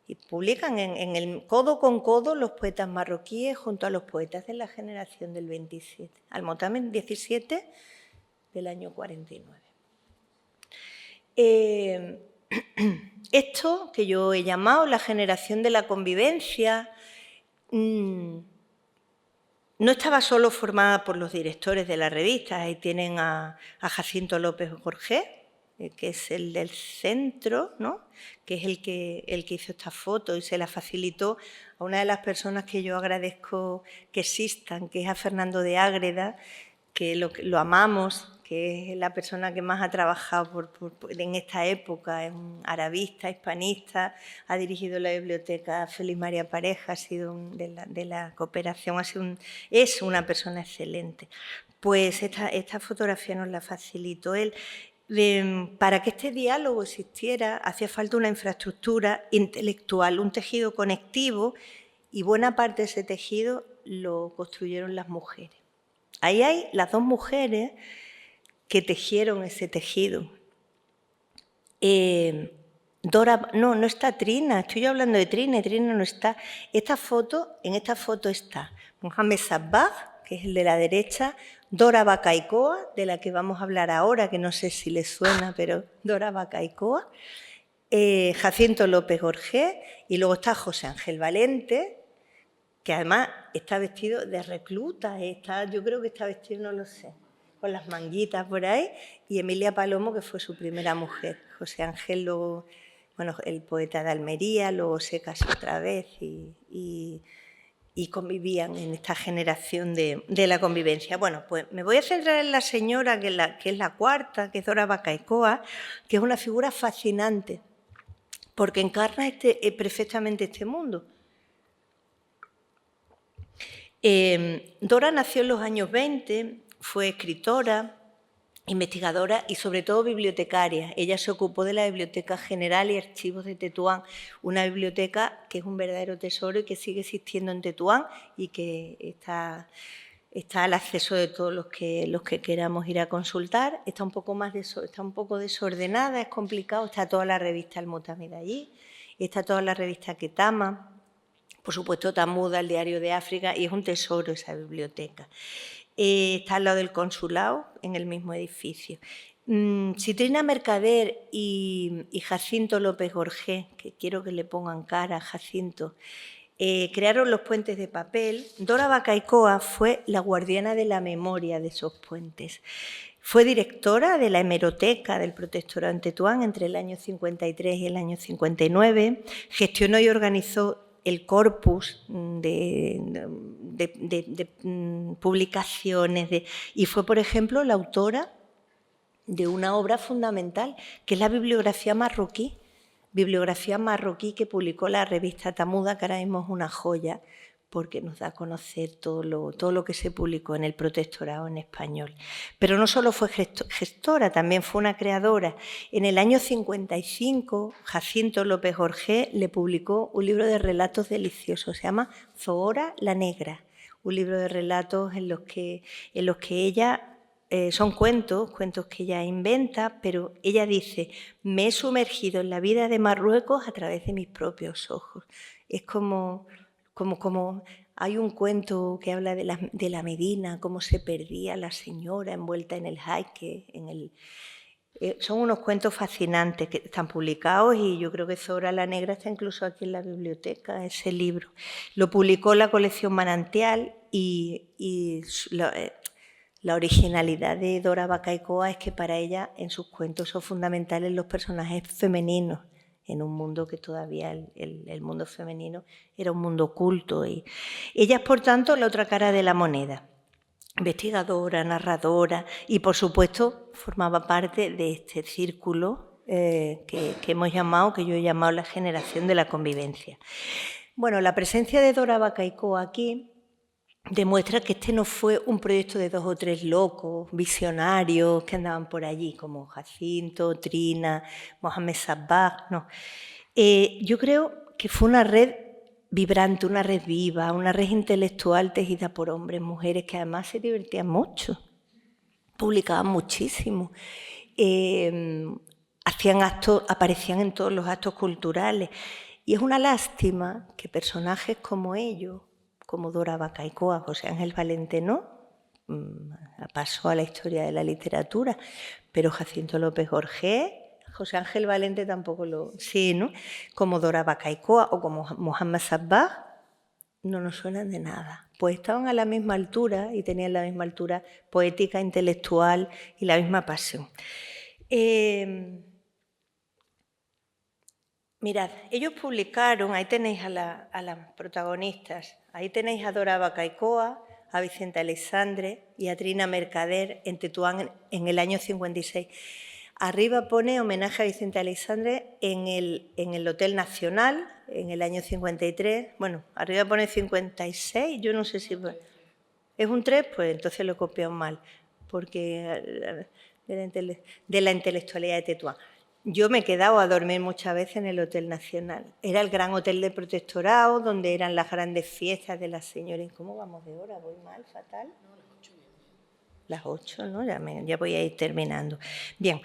Y publican en el codo con codo los poetas marroquíes junto a los poetas de la generación del 27. Al Mutamin 17 del año 49. Esto que yo he llamado la generación de la convivencia no estaba solo formada por los directores de la revista. Ahí tienen a Jacinto López Gorgé, que es el del centro, ¿no? Que es el que hizo esta foto y se la facilitó a una de las personas que yo agradezco que existan, que es a Fernando de Ágreda, que lo amamos, que es la persona que más ha trabajado en esta época, es un arabista, hispanista, ha dirigido la biblioteca Félix María Pareja, ha sido de la cooperación, es una persona excelente. Pues esta fotografía nos la facilitó él. Para que este diálogo existiera hacía falta una infraestructura intelectual, un tejido conectivo, y buena parte de ese tejido lo construyeron las mujeres. Ahí hay las dos mujeres que tejieron ese tejido. No está Trina, estoy yo hablando de Trina, y Trina no está. En esta foto está Mohamed Sabbagh, que es el de la derecha, Dora Bacaicoa, de la que vamos a hablar ahora, que no sé si les suena, pero Dora Bacaicoa, Jacinto López Gorgé, y luego está José Ángel Valente, que además está vestido de recluta, yo creo que está vestido, no lo sé, con las manguitas por ahí, y Emilia Palomo, que fue su primera mujer. José Ángel, luego, bueno, el poeta de Almería, luego se casó otra vez y convivían en esta generación de la convivencia. Bueno, pues me voy a centrar en la señora, que es la cuarta, que es Dora Bacaicoa, que es una figura fascinante, porque encarna perfectamente este mundo. Dora nació en los años 20, fue escritora, investigadora y sobre todo bibliotecaria. Ella se ocupó de la Biblioteca General y Archivos de Tetuán, una biblioteca que es un verdadero tesoro y que sigue existiendo en Tetuán y que está al acceso de todos los que queramos ir a consultar. Está un poco desordenada, es complicado, está toda la revista Almutamid allí, está toda la revista Ketama, por supuesto Tamuda, el Diario de África, y es un tesoro esa biblioteca. Está al lado del consulado, en el mismo edificio. Citrina Mercader y Jacinto López Gorgé, que quiero que le pongan cara a Jacinto, crearon los puentes de papel. Dora Bacaicoa fue la guardiana de la memoria de esos puentes. Fue directora de la hemeroteca del Protectorado en Tetuán entre el año 53 y el año 59. Gestionó y organizó el corpus de publicaciones, y fue, por ejemplo, la autora de una obra fundamental, que es la bibliografía marroquí que publicó la revista Tamuda, que ahora mismo es una joya, porque nos da a conocer todo lo que se publicó en el Protectorado en español. Pero no solo fue gestora, también fue una creadora. En el año 55, Jacinto López Gorgé le publicó un libro de relatos deliciosos, se llama Zohora la Negra, un libro de relatos en los que ella... son cuentos que ella inventa, pero ella dice: me he sumergido en la vida de Marruecos a través de mis propios ojos. Es como hay un cuento que habla de la Medina, cómo se perdía la señora envuelta en el jaique. Son unos cuentos fascinantes que están publicados, y yo creo que Zohora la Negra está incluso aquí en la biblioteca, ese libro. Lo publicó la colección Manantial, y la originalidad de Dora Bacaicoa es que para ella, en sus cuentos, son fundamentales los personajes femeninos, en un mundo que todavía el mundo femenino era un mundo oculto. Y ella es, por tanto, la otra cara de la moneda. Investigadora, narradora, y, por supuesto, formaba parte de este círculo que yo he llamado la generación de la convivencia. Bueno, la presencia de Dora Bacaicoa aquí demuestra que este no fue un proyecto de 2 o 3 locos, visionarios, que andaban por allí, como Jacinto, Trina, Mohamed Sabbagh, no. Yo creo que fue una red vibrante, una red viva, una red intelectual tejida por hombres, mujeres, que además se divertían mucho, publicaban muchísimo, hacían actos, aparecían en todos los actos culturales. Y es una lástima que personajes como ellos, como Dora Bacaicoa, José Ángel Valente no, pasó a la historia de la literatura, pero Jacinto López Gorgé, José Ángel Valente tampoco sí, ¿no? Como Dora Bacaicoa o como Mohamed Sabbagh, no nos suenan de nada. Pues estaban a la misma altura y tenían la misma altura poética, intelectual y la misma pasión. Mirad, ellos publicaron, ahí tenéis a las protagonistas, ahí tenéis a Dora Bacaicoa, a Vicente Aleixandre y a Trina Mercader en Tetuán en el año 56. Arriba pone homenaje a Vicente Aleixandre en el Hotel Nacional en el año 53. Bueno, arriba pone 56, yo no sé si... ¿Es un 3? Pues entonces lo he copiado mal, porque de la intelectualidad de Tetuán. Yo me he quedado a dormir muchas veces en el Hotel Nacional. Era el gran hotel de protectorado, donde eran las grandes fiestas de las señoras. ¿Cómo vamos de hora? ¿Voy mal? ¿Fatal? No, las 8, ¿no? Ya voy a ir terminando. Bien.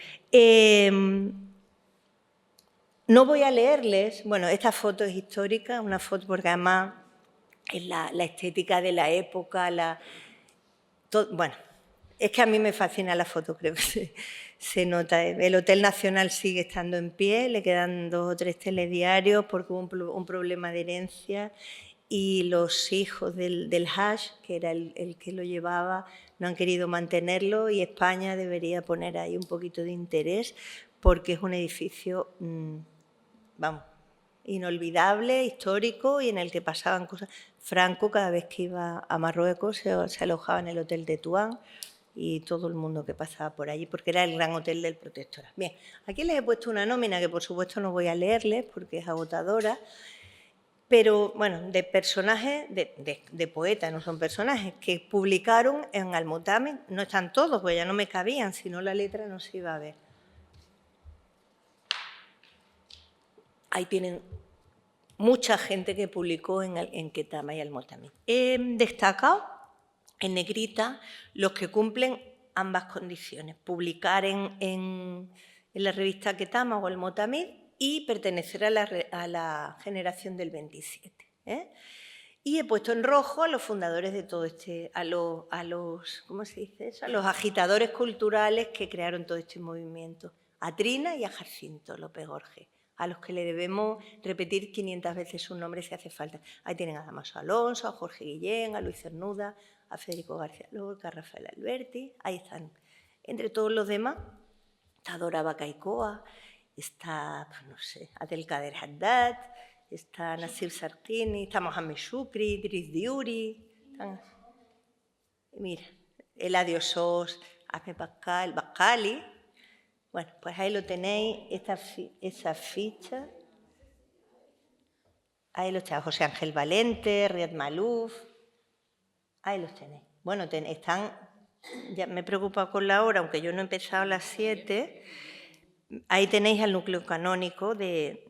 No voy a leerles. Bueno, esta foto es histórica, una foto porque además es la estética de la época. Bueno, Es que a mí me fascina la foto, creo que se nota. El Hotel Nacional sigue estando en pie, le quedan 2 o 3 telediarios porque hubo un problema de herencia y los hijos del Hajj, que era el que lo llevaba, no han querido mantenerlo y España debería poner ahí un poquito de interés porque es un edificio, vamos, inolvidable, histórico y en el que pasaban cosas. Franco, cada vez que iba a Marruecos, se alojaba en el Hotel de Tetuán y todo el mundo que pasaba por allí, porque era el gran hotel del protectorado. Bien, aquí les he puesto una nómina que por supuesto no voy a leerles porque es agotadora, pero bueno, de personajes, de poetas, no son personajes, que publicaron en Al-Mutamid, no están todos, pues ya no me cabían, si no la letra no se iba a ver. Ahí tienen mucha gente que publicó en Ketama y Al-Mutamid. He destacado en negrita los que cumplen ambas condiciones, publicar en la revista Ketama o Al-Mutamid y pertenecer a la generación del 27. Y he puesto en rojo a los fundadores de todo a los ¿cómo se dice eso? A los agitadores culturales que crearon todo este movimiento, a Trina y a Jacinto López Gorge, a los que le debemos repetir 500 veces su nombre si hace falta. Ahí tienen a Damaso Alonso, a Jorge Guillén, a Luis Cernuda, a Federico García Lorca, a Rafael Alberti, ahí están. Entre todos los demás está Dora Bacaicoa, está, pues no sé, Abdelkader Haddad, está Nasir Sarkini, está Mohamed Shukri, Idris Diuri, mira, Eladio Sos, Ahmed Bakali. Bueno, pues ahí lo tenéis, esa ficha. Ahí los tenéis, José Ángel Valente, Riad Malouf. Ahí los tenéis. Bueno, están, ya me he preocupado con la hora, aunque yo no he empezado a las 7. Ahí tenéis al núcleo canónico de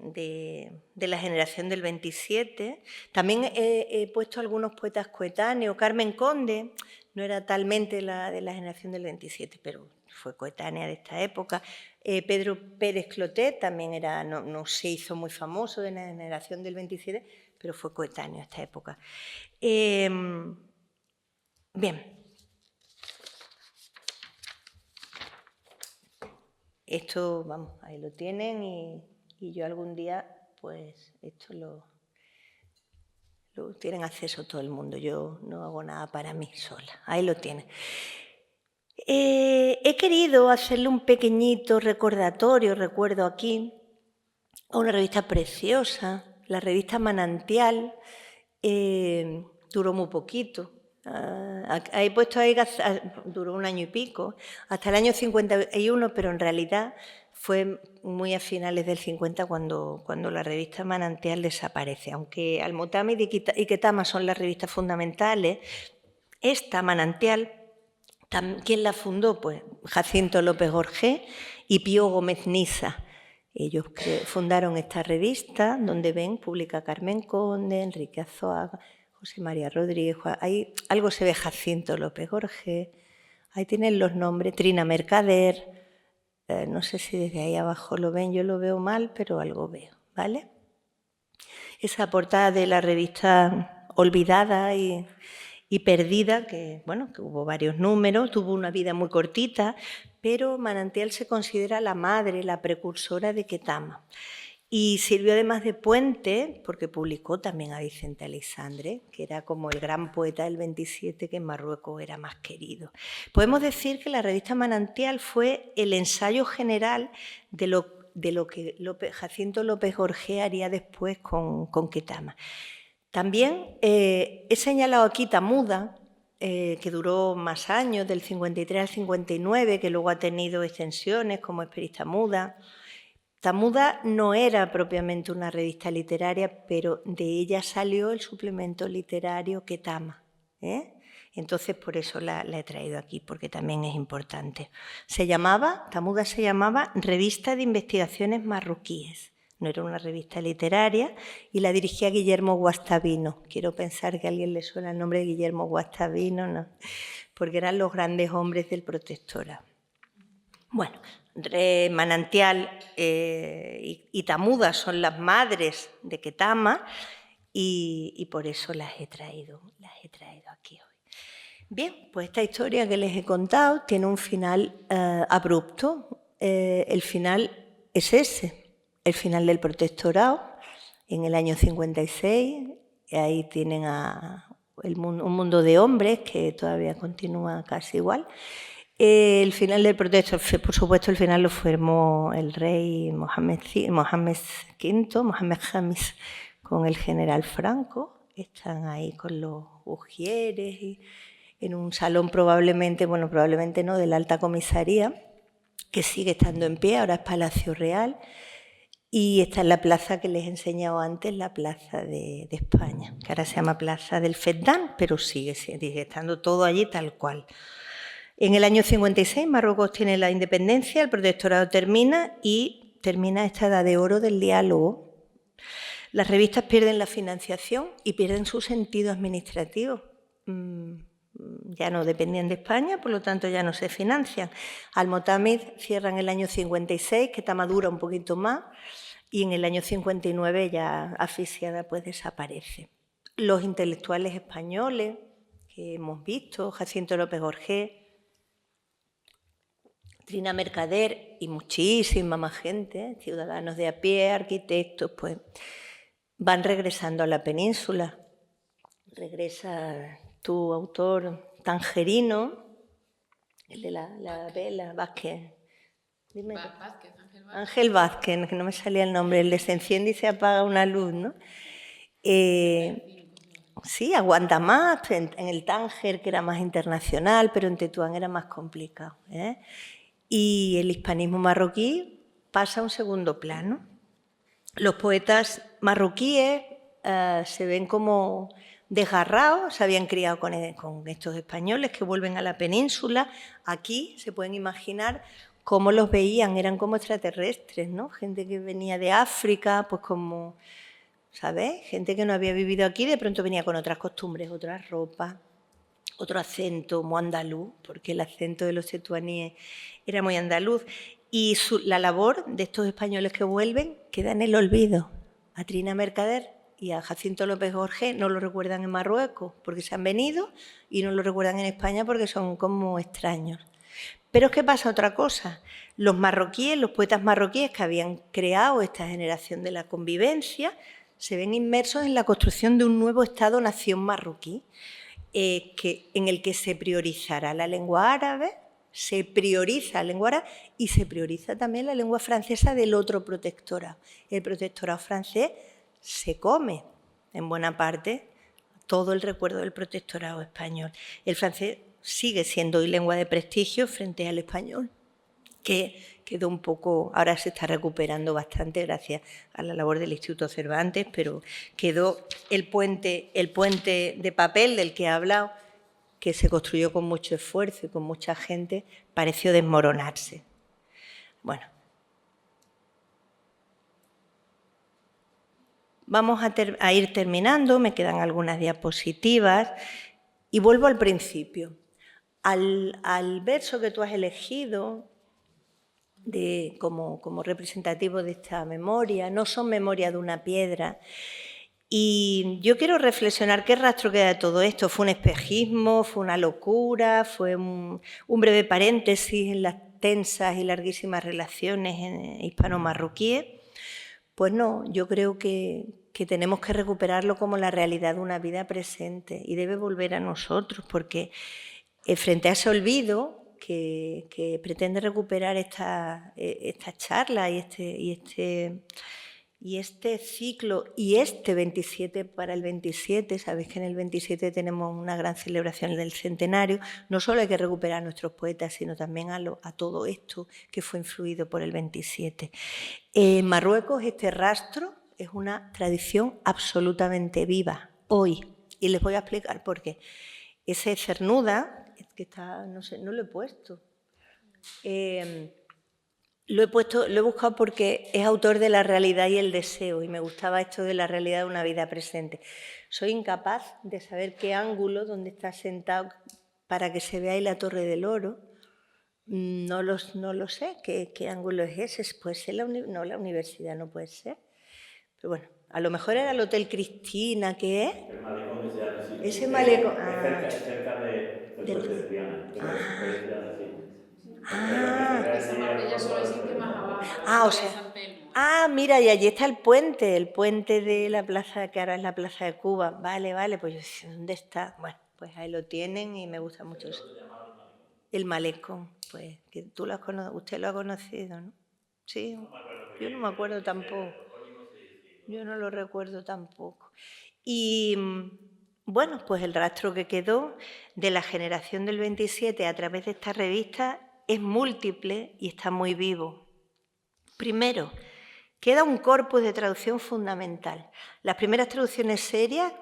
la generación del 27. También he puesto algunos poetas coetáneos. Carmen Conde no era talmente de la generación del 27, pero fue coetánea de esta época. Pedro Pérez Clotet también no se hizo muy famoso de la generación del 27, pero fue coetáneo a esta época. Bien. Esto, vamos, ahí lo tienen y yo algún día, pues, esto lo tienen acceso todo el mundo. Yo no hago nada para mí sola. Ahí lo tienen. He querido hacerle un pequeñito recordatorio, recuerdo aquí, a una revista preciosa, la revista Manantial, duró muy poquito. He puesto ahí, duró 1 año y pico, hasta el año 51, pero en realidad fue muy a finales del 50 cuando la revista Manantial desaparece. Aunque Al-Mutamid y Ketama son las revistas fundamentales, esta Manantial, ¿quién la fundó? Pues Jacinto López Gorge y Pío Gómez Niza. Ellos fundaron esta revista, donde ven, publica Carmen Conde, Enrique Azoaga, José María Rodríguez, ahí algo se ve Jacinto López Gorge, ahí tienen los nombres, Trina Mercader, no sé si desde ahí abajo lo ven, yo lo veo mal, pero algo veo, ¿vale? Esa portada de la revista olvidada y perdida, que, bueno, que hubo varios números, tuvo una vida muy cortita, pero Manantial se considera la madre, la precursora de Ketama. Y sirvió además de puente, porque publicó también a Vicente Aleixandre, que era como el gran poeta del 27 que en Marruecos era más querido. Podemos decir que la revista Manantial fue el ensayo general de lo que Jacinto López Gorge haría después con Ketama. También he señalado aquí Tamuda, que duró más años, del 53 al 59, que luego ha tenido extensiones como Esperista Muda. Tamuda no era propiamente una revista literaria, pero de ella salió el suplemento literario Ketama. Entonces, por eso la he traído aquí, porque también es importante. Tamuda se llamaba Revista de Investigaciones Marroquíes. No era una revista literaria y la dirigía Guillermo Guastavino. Quiero pensar que a alguien le suena el nombre de Guillermo Guastavino, no, porque eran los grandes hombres del protectorado. Bueno, Manantial y Tamuda son las madres de Ketama y por eso las he traído aquí hoy. Bien, pues esta historia que les he contado tiene un final abrupto. El final es ese, el final del protectorado, en el año 56. Ahí tienen un mundo de hombres que todavía continúa casi igual. El final del protectorado, por supuesto, el final lo firmó el rey Mohammed James, con el general Franco. Están ahí con los ujieres y en un salón probablemente no, de la Alta Comisaría, que sigue estando en pie, ahora es Palacio Real, y está en la plaza que les he enseñado antes, la Plaza de España, que ahora se llama Plaza del Feddán, pero sigue estando todo allí tal cual. En el año 56 Marruecos tiene la independencia, el protectorado termina y termina esta edad de oro del diálogo. Las revistas pierden la financiación y pierden su sentido administrativo. Ya no dependían de España, por lo tanto ya no se financian. Al-Motamid cierra en el año 56, que Tamadura un poquito más, y en el año 59 ya asfixiada pues desaparece. Los intelectuales españoles que hemos visto, Jacinto López Gorgé, Trina Mercader y muchísima más gente, ciudadanos de a pie, arquitectos, pues van regresando a la península. Regresa tu autor tangerino, el de la vela, Vázquez. Dime. Ángel Vázquez, que no me salía el nombre, el de se enciende y se apaga una luz, ¿no? Sí, aguanta más en el Tánger, que era más internacional, pero en Tetuán era más complicado. Y el hispanismo marroquí pasa a un segundo plano. Los poetas marroquíes se ven como desgarrados, se habían criado con estos españoles que vuelven a la península. Aquí se pueden imaginar cómo los veían, eran como extraterrestres, ¿no? Gente que venía de África, pues como, ¿sabes? Gente que no había vivido aquí, de pronto venía con otras costumbres, otras ropas, otro acento muy andaluz, porque el acento de los tetuaníes era muy andaluz. Y la labor de estos españoles que vuelven queda en el olvido. A Trina Mercader y a Jacinto López Gorgé no lo recuerdan en Marruecos porque se han venido y no lo recuerdan en España porque son como extraños. Pero es que pasa otra cosa. Los marroquíes, los poetas marroquíes que habían creado esta generación de la convivencia, se ven inmersos en la construcción de un nuevo Estado-nación marroquí, en el que se priorizará la lengua árabe, se prioriza la lengua árabe y se prioriza también la lengua francesa del otro protectorado. El protectorado francés se come, en buena parte, todo el recuerdo del protectorado español. El francés sigue siendo hoy lengua de prestigio frente al español, que quedó un poco, ahora se está recuperando bastante gracias a la labor del Instituto Cervantes, pero quedó el puente de papel del que he hablado, que se construyó con mucho esfuerzo y con mucha gente, pareció desmoronarse. Bueno, vamos a ir terminando, me quedan algunas diapositivas y vuelvo al principio. Al verso que tú has elegido como representativo de esta memoria, no son memoria de una piedra. Y yo quiero reflexionar qué rastro queda de todo esto. ¿Fue un espejismo? ¿Fue una locura? ¿Fue un breve paréntesis en las tensas y larguísimas relaciones hispano-marroquíes? Pues no, yo creo que tenemos que recuperarlo como la realidad de una vida presente y debe volver a nosotros, porque frente a ese olvido que pretende recuperar esta charla y este ciclo y este 27 para el 27, sabéis que en el 27 tenemos una gran celebración del centenario, no solo hay que recuperar a nuestros poetas, sino también a todo esto que fue influido por el 27. En Marruecos este rastro es una tradición absolutamente viva hoy y les voy a explicar por qué. Ese Cernuda, que está, no sé, no lo he puesto. Lo he buscado porque es autor de La realidad y el deseo y me gustaba esto de la realidad de una vida presente. Soy incapaz de saber qué ángulo, donde está sentado, para que se vea ahí la Torre del Oro. No lo sé, ¿qué ángulo es ese? Puede ser la universidad, no puede ser. Pero bueno, A lo mejor era el Hotel Cristina, ¿qué es? El malecón que se llama así. Ese malecón. Es cerca del puente de Triana, pero se llama así. Esa Marbella solo existe más abajo. O sea. Mira, y allí está el puente de la plaza, que ahora es la Plaza de Cuba. Vale, pues yo decía, ¿dónde está? Bueno, pues ahí lo tienen y me gusta mucho eso. El malecón, pues, que usted lo ha conocido, ¿no? Sí, yo no me acuerdo tampoco. Yo no lo recuerdo tampoco. Y bueno, pues el rastro que quedó de la generación del 27 a través de esta revista es múltiple y está muy vivo. Primero, queda un corpus de traducción fundamental. Las primeras traducciones serias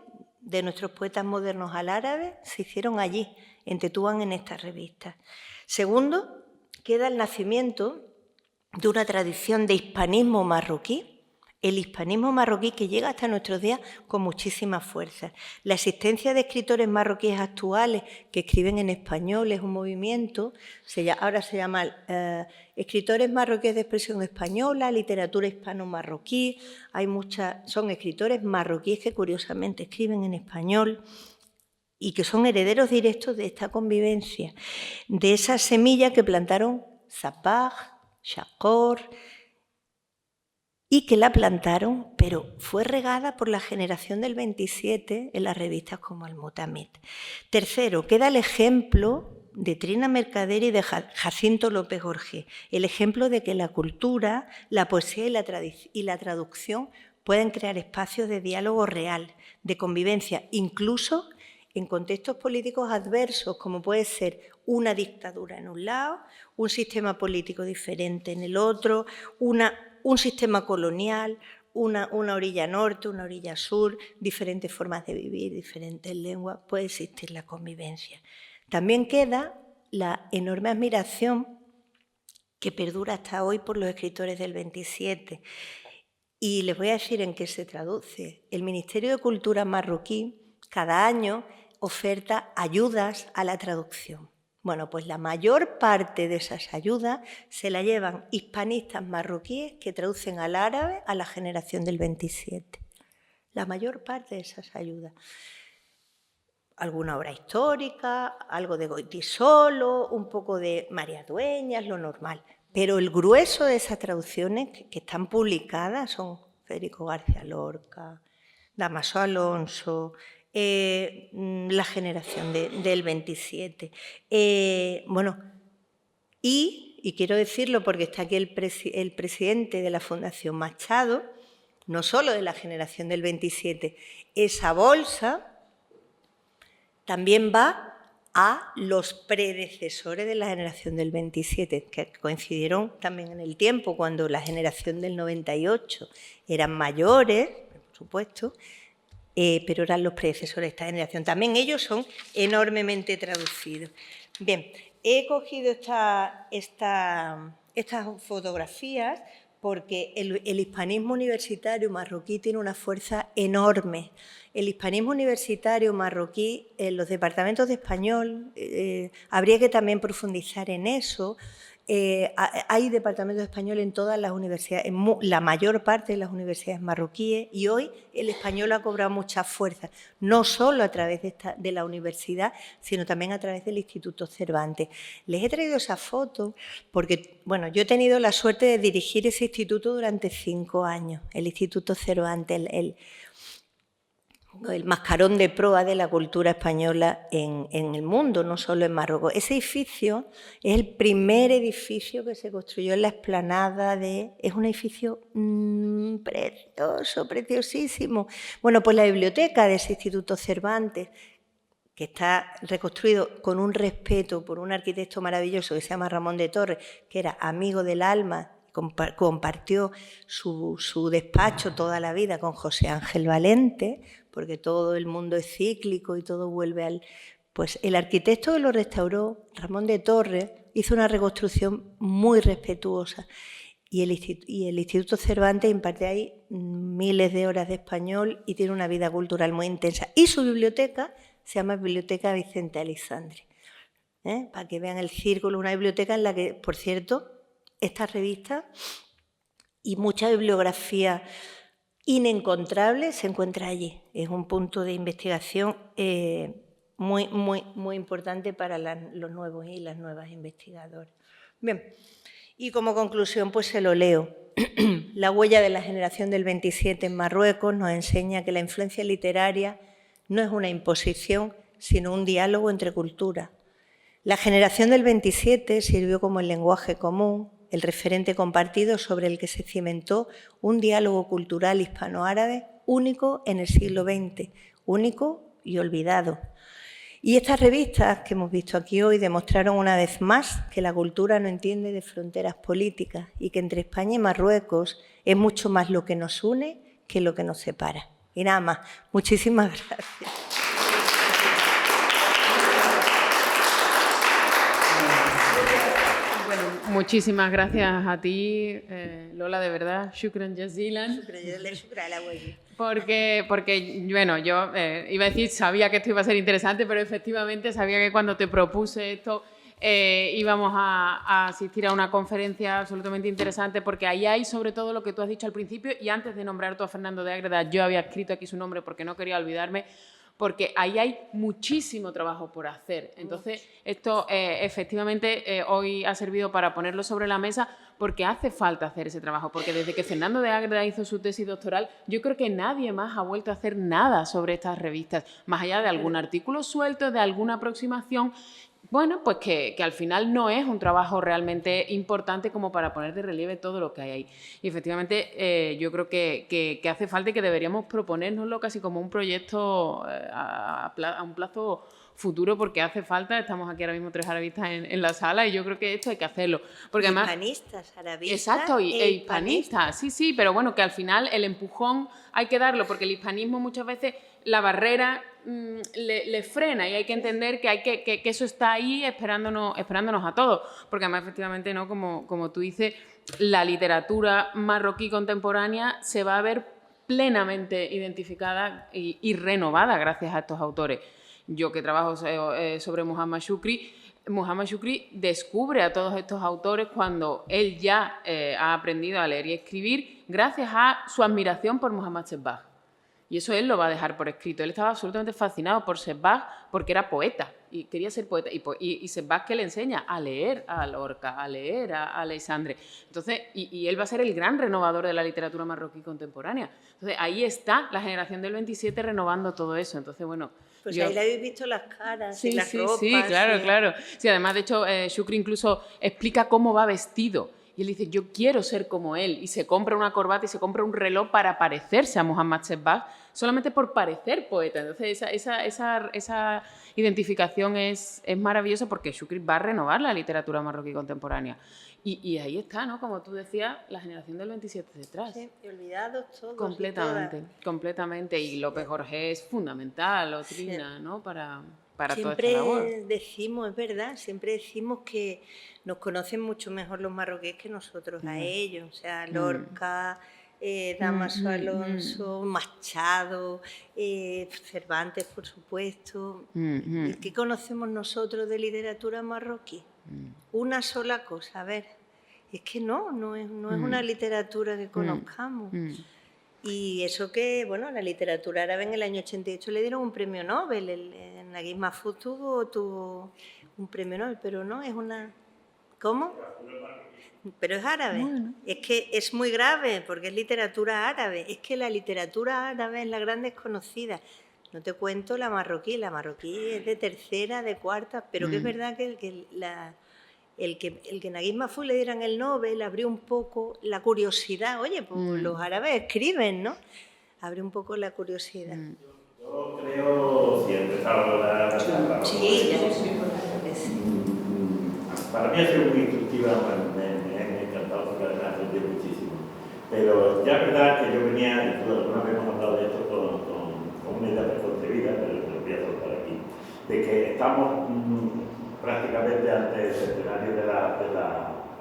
de nuestros poetas modernos al árabe se hicieron allí, en Tetuán, en esta revista. Segundo, queda el nacimiento de una tradición de hispanismo marroquí, el hispanismo marroquí que llega hasta nuestros días con muchísima fuerza. La existencia de escritores marroquíes actuales que escriben en español es un movimiento, ahora se llama escritores marroquíes de expresión española, literatura hispano-marroquí, son escritores marroquíes que curiosamente escriben en español y que son herederos directos de esta convivencia, de esa semilla que plantaron Sabaj, Chacor, y que la plantaron, pero fue regada por la generación del 27 en las revistas como Al-Mutamid. Tercero, queda el ejemplo de Trina Mercader y de Jacinto López Gorgé, el ejemplo de que la cultura, la poesía y la traducción pueden crear espacios de diálogo real, de convivencia, incluso en contextos políticos adversos, como puede ser una dictadura en un lado, un sistema político diferente en el otro, un sistema colonial, una orilla norte, una orilla sur, diferentes formas de vivir, diferentes lenguas, puede existir la convivencia. También queda la enorme admiración que perdura hasta hoy por los escritores del 27. Y les voy a decir en qué se traduce. El Ministerio de Cultura marroquí cada año oferta ayudas a la traducción. Bueno, pues la mayor parte de esas ayudas se la llevan hispanistas marroquíes que traducen al árabe a la generación del 27. La mayor parte de esas ayudas. Alguna obra histórica, algo de Goytisolo, un poco de María Dueñas, lo normal. Pero el grueso de esas traducciones que están publicadas son Federico García Lorca, Dámaso Alonso, la generación del 27. Y quiero decirlo porque está aquí el presidente de la Fundación Machado, no solo de la generación del 27, esa bolsa también va a los predecesores de la generación del 27, que coincidieron también en el tiempo, cuando la generación del 98 eran mayores, por supuesto, pero eran los predecesores de esta generación. También ellos son enormemente traducidos. Bien, he cogido estas fotografías porque el hispanismo universitario marroquí tiene una fuerza enorme. El hispanismo universitario marroquí, en los departamentos de español, habría que también profundizar en eso. Hay departamentos de español en todas las universidades, en la mayor parte de las universidades marroquíes, y hoy el español ha cobrado mucha fuerza, no solo a través de la universidad, sino también a través del Instituto Cervantes. Les he traído esa foto porque, bueno, yo he tenido la suerte de dirigir ese instituto durante 5 años, el Instituto Cervantes, el mascarón de proa de la cultura española en el mundo, no solo en Marruecos. Ese edificio es el primer edificio que se construyó en la explanada es un edificio precioso, preciosísimo. Bueno, pues la biblioteca de ese Instituto Cervantes, que está reconstruido con un respeto por un arquitecto maravilloso que se llama Ramón de Torres, que era amigo del alma, compartió su despacho toda la vida con José Ángel Valente, porque todo el mundo es cíclico y todo vuelve al... Pues el arquitecto que lo restauró, Ramón de Torres, hizo una reconstrucción muy respetuosa y el Instituto Cervantes imparte ahí miles de horas de español y tiene una vida cultural muy intensa. Y su biblioteca se llama Biblioteca Vicente Aleixandre, para que vean el círculo, una biblioteca en la que, por cierto, esta revista y mucha bibliografía inencontrable se encuentra allí. Es un punto de investigación muy importante para los nuevos y las nuevas investigadoras. Bien, y como conclusión pues se lo leo. La huella de la generación del 27 en Marruecos nos enseña que la influencia literaria no es una imposición, sino un diálogo entre culturas. La generación del 27 sirvió como el lenguaje común, el referente compartido sobre el que se cimentó un diálogo cultural hispano-árabe único en el siglo XX, único y olvidado. Y estas revistas que hemos visto aquí hoy demostraron una vez más que la cultura no entiende de fronteras políticas y que entre España y Marruecos es mucho más lo que nos une que lo que nos separa. Y nada más. Muchísimas gracias. Bueno, muchísimas gracias a ti, Lola, de verdad. Shukran jazilan. Porque bueno, yo iba a decir, sabía que esto iba a ser interesante, pero efectivamente sabía que cuando te propuse esto íbamos a asistir a una conferencia absolutamente interesante, porque ahí hay sobre todo lo que tú has dicho al principio, y antes de nombrar tú a Fernando de Ágreda, yo había escrito aquí su nombre porque no quería olvidarme, porque ahí hay muchísimo trabajo por hacer. Entonces, esto efectivamente hoy ha servido para ponerlo sobre la mesa, porque hace falta hacer ese trabajo, porque desde que Fernando de Ágreda hizo su tesis doctoral, yo creo que nadie más ha vuelto a hacer nada sobre estas revistas, más allá de algún artículo suelto, de alguna aproximación. Bueno, pues que al final no es un trabajo realmente importante como para poner de relieve todo lo que hay ahí. Y efectivamente yo creo que hace falta y que deberíamos proponérnoslo casi como un proyecto a un plazo futuro, porque hace falta. Estamos aquí ahora mismo 3 arabistas en la sala y yo creo que esto hay que hacerlo. Porque además, hispanistas, arabistas. Exacto, e hispanistas. Sí, pero bueno, que al final el empujón hay que darlo, porque el hispanismo muchas veces la barrera le frena, y hay que entender que eso está ahí esperándonos a todos, porque además efectivamente, ¿no? Como tú dices, la literatura marroquí contemporánea se va a ver plenamente identificada y renovada gracias a estos autores. Yo que trabajo sobre Muhammad Shukri descubre a todos estos autores cuando él ya ha aprendido a leer y escribir gracias a su admiración por Muhammad Sebag. Y eso él lo va a dejar por escrito. Él estaba absolutamente fascinado por Sebag porque era poeta y quería ser poeta. Y Sebag, que le enseña a leer a Lorca, a leer a Alexandre. Entonces, y él va a ser el gran renovador de la literatura marroquí contemporánea. Entonces, ahí está la generación del 27 renovando todo eso. Entonces, bueno... Pues ahí le habéis visto las caras y las ropas. Sí, claro. Sí, además, de hecho, Shukri incluso explica cómo va vestido. Y él dice, yo quiero ser como él. Y se compra una corbata y se compra un reloj para parecerse a Muhammad Sebag, solamente por parecer poeta. Entonces, esa identificación es maravillosa, porque Shukri va a renovar la literatura marroquí contemporánea. Y ahí está, ¿no? Como tú decías, la generación del 27 detrás. Sí, y olvidados todos. Completamente. Y López Jorge es fundamental, o Trina, sí, ¿no? Para toda esta labor. Siempre decimos, es verdad, siempre decimos que nos conocen mucho mejor los marroquíes que nosotros a ellos. O sea, Lorca, Dámaso Alonso, Machado, Cervantes, por supuesto. ¿Qué conocemos nosotros de literatura marroquí? Una sola cosa, a ver, es que no es una literatura que conozcamos. Y eso que, bueno, la literatura árabe en el año 88 le dieron un premio Nobel, el Naguib Mahfouz tuvo un premio Nobel, pero no, es una... ¿Cómo? Pero es árabe. Bueno. Es que es muy grave, porque es literatura árabe. Es que la literatura árabe es la gran desconocida. No te cuento la marroquí es de tercera, de cuarta, pero que es verdad que el que Naguib Mahfouz le dieran el Nobel abrió un poco la curiosidad. Oye, pues los árabes escriben, ¿no? Abre un poco la curiosidad. Yo creo, si empezaba a hablar... Sí, para mí ha sido muy instructiva, me ha encantado porque además aprendí muchísimo. Pero ya es verdad que yo venía, y alguna vez hemos hablado de esto con una idea preconcebida, pero lo voy a soltar aquí, de que estamos prácticamente ante el centenario de la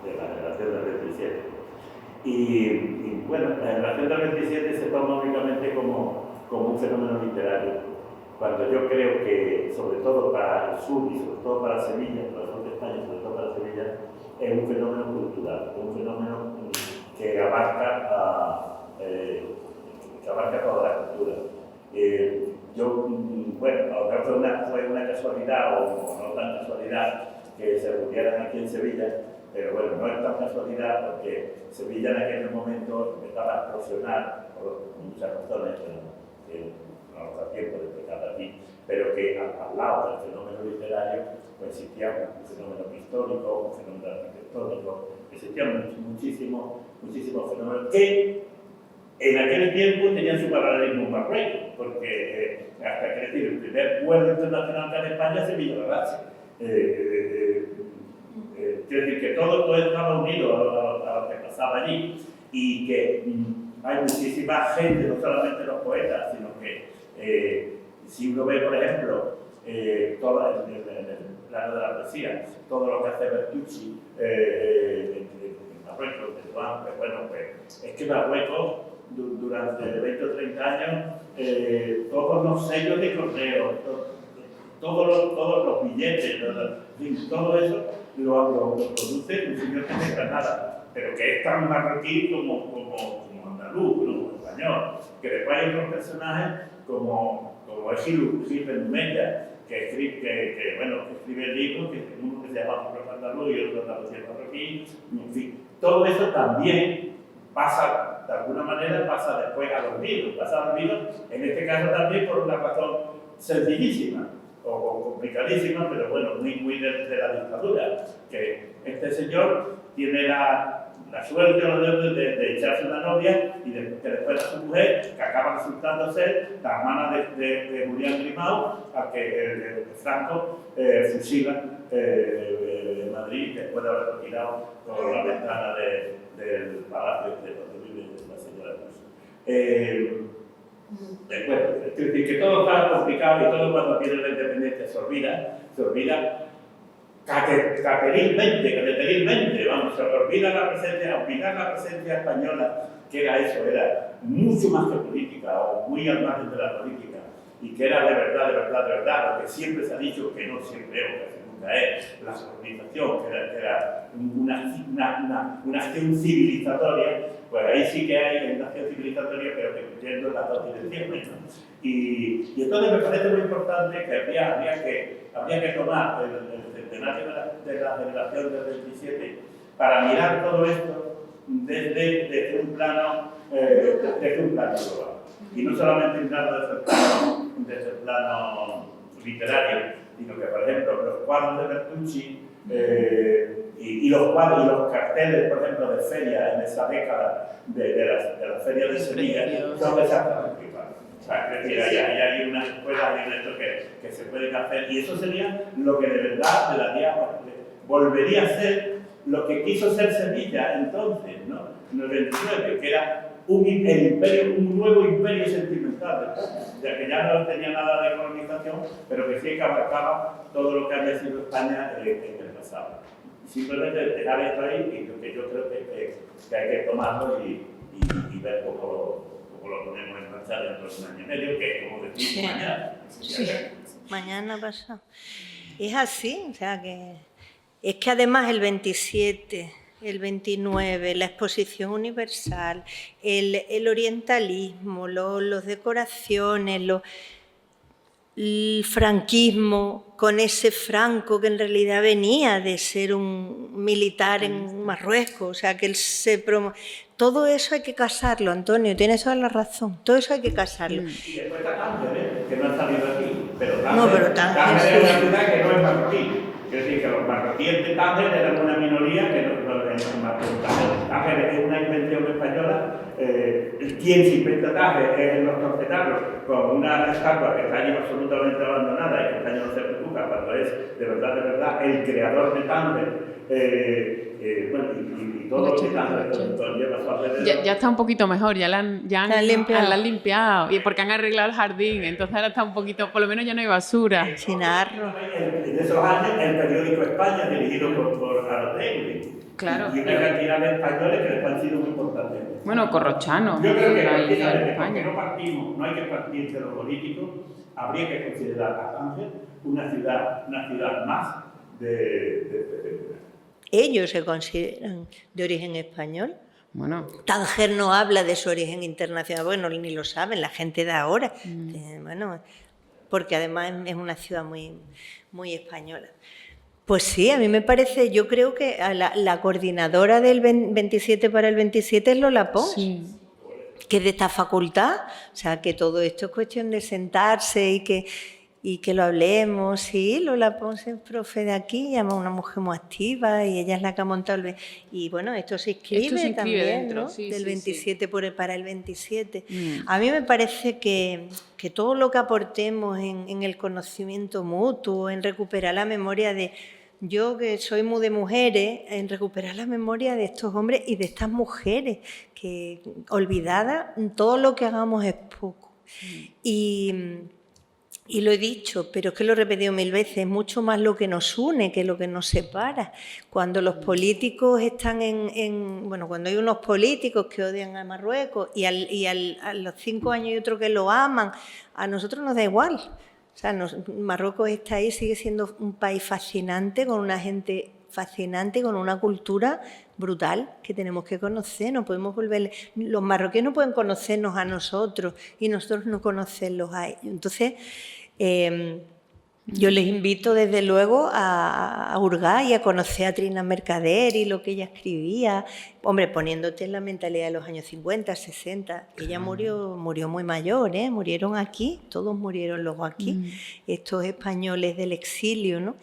generación del 27. Y bueno, la generación del 27 se toma únicamente como un fenómeno literario, cuando yo creo que, sobre todo para el sur y sobre todo para Sevilla, para el sur de España, sobre todo para Sevilla, es un fenómeno cultural, un fenómeno que abarca que abarca toda la cultura. Bueno, a lo mejor fue una casualidad o no tan casualidad que se reunieran aquí en Sevilla, pero bueno, no es tan casualidad porque Sevilla en aquel momento empezaba a explosionar por muchas razones, que no nos da tiempo de explicar aquí, pero que al lado del fenómeno literario pues existía un fenómeno histórico, un fenómeno arquitectónico, existían muchísimos fenómenos que en aquel tiempo tenían su paralelismo en Marruecos, porque hasta que decir, el primer vuelo internacional que en España se vino a Rache. Quiero decir que todo estaba unido a lo que pasaba allí y que hay muchísima gente, no solamente los poetas, sino que si uno ve, por ejemplo, todo en el plano de la poesía, todo lo que hace Bertucci en Marruecos, pues bueno, pues es que Marruecos durante 20 o 30 años todos los sellos de correo, todos los billetes, todo eso lo produce un señor que es de Granada, pero que es tan marroquí como andaluz, como español, que después hay otros personajes como es Gil Benumella, que escribe libros, que uno que se llama Profesor Andaluz y otro Andalucía marroquí, en fin, todo eso también pasa, de alguna manera, pasa después a los libros, en este caso también por una razón sencillísima, o complicadísima, pero bueno, muy de la dictadura, que este señor tiene la suerte o la deuda de echarse una novia y que después su mujer, que acaba resultando ser la hermana de Julián Grimau, a que Franco fusila en Madrid después de haberlo tirado por la ventana del palacio donde vive la señora Bush. Bueno, es decir, que todo está complicado y todo cuando viene la independencia se olvida cateterilmente, vamos, se olvida la presencia española, que era eso, era mucho más que política o muy al margen de la política y que era de verdad, lo que siempre se ha dicho, que no siempre es, que nunca es, la colonización, que era una acción civilizatoria, pues ahí sí que hay una acción civilizatoria, pero que cumpliendo las dos direcciones, ¿no? Y entonces me parece muy importante que habría que tomar el centenario de la generación del 27 para mirar todo esto desde un plano global. Y no solamente mirarlo desde el plano literario, sino que, por ejemplo, los cuadros de Bertucci y los cuadros y los carteles, por ejemplo, de feria en esa década de la feria de Sevilla, son exactamente iguales. O sea, es decir, hay unas escuelas, hay esto que se pueden hacer, y eso sería lo que de verdad volvería a ser lo que quiso ser Sevilla entonces, ¿no? En el 29, que era un nuevo imperio sentimental, ya que ya no tenía nada de colonización, pero que sí que abarcaba todo lo que había sido España en el pasado. Simplemente dejar esto ahí, y que yo creo que hay que tomarlo y ver cómo lo ponemos en marcha dentro de un año y medio, que como decimos mañana. Sí, mañana pasado. Es así, o sea que es que además el 27, el 29, la exposición universal, el orientalismo, las decoraciones, el franquismo, con ese Franco que en realidad venía de ser un militar en Marruecos, o sea que él todo eso hay que casarlo, Antonio, tienes toda la razón, todo eso hay que casarlo. Y después está Tánger, que no ha salido aquí, pero Tánger es una ciudad que no es marroquí. Es decir, que los marroquíes de Tánger eran una minoría que Tánger es una invención española. Quien se inventa Tánger es los torcetanos, con una estatua que está allí absolutamente abandonada y que este año no se preocupa, cuando es de verdad el creador de Tánger. Y todo lo que Tánger pasó alrededor. Ya está un poquito mejor, ya la han limpiado, y porque han arreglado el jardín, entonces ahora está un poquito, por lo menos ya no hay basura. Sin arro. En esos años, el periódico España, dirigido por Arotegui. Claro. Y una cantidad de españoles que les han sido muy importantes. Bueno, Corrochano. Yo creo que España. no hay que partir de lo político, habría que considerar a Tánger una ciudad más de ¿Ellos se consideran de origen español? Bueno. Tánger no habla de su origen internacional, bueno, ni lo saben la gente de ahora. Bueno, porque además es una ciudad muy, muy española. Pues sí, a mí me parece, yo creo que la coordinadora del 27 para el 27 es Lola Pons, Sí. que es de esta facultad, o sea, que todo esto es cuestión de sentarse y que lo hablemos. Sí, Lola Pons es profe de aquí, llama una mujer muy activa y ella es la que ha montado y bueno, esto se inscribe también dentro, ¿no? sí, Del sí, 27 para el 27. A mí me parece que todo lo que aportemos en el conocimiento mutuo, en recuperar la memoria de... Yo, que soy muy de mujeres, en recuperar la memoria de estos hombres y de estas mujeres, que olvidadas, todo lo que hagamos es poco. Y lo he dicho, pero es que lo he repetido 1000 veces, es mucho más lo que nos une que lo que nos separa. Cuando los políticos están bueno, cuando hay unos políticos que odian a Marruecos y a los 5 años hay otro que lo aman, a nosotros nos da igual. O sea, Marruecos está ahí, sigue siendo un país fascinante, con una gente fascinante, con una cultura brutal que tenemos que conocer. No podemos volver. Los marroquíes no pueden conocernos a nosotros y nosotros no conocerlos a ellos. Entonces, yo les invito desde luego a hurgar y a conocer a Trina Mercader y lo que ella escribía. Hombre, poniéndote en la mentalidad de los años 50, 60. Ella murió muy mayor, ¿eh? Murieron aquí, todos murieron luego aquí, estos españoles del exilio, ¿no?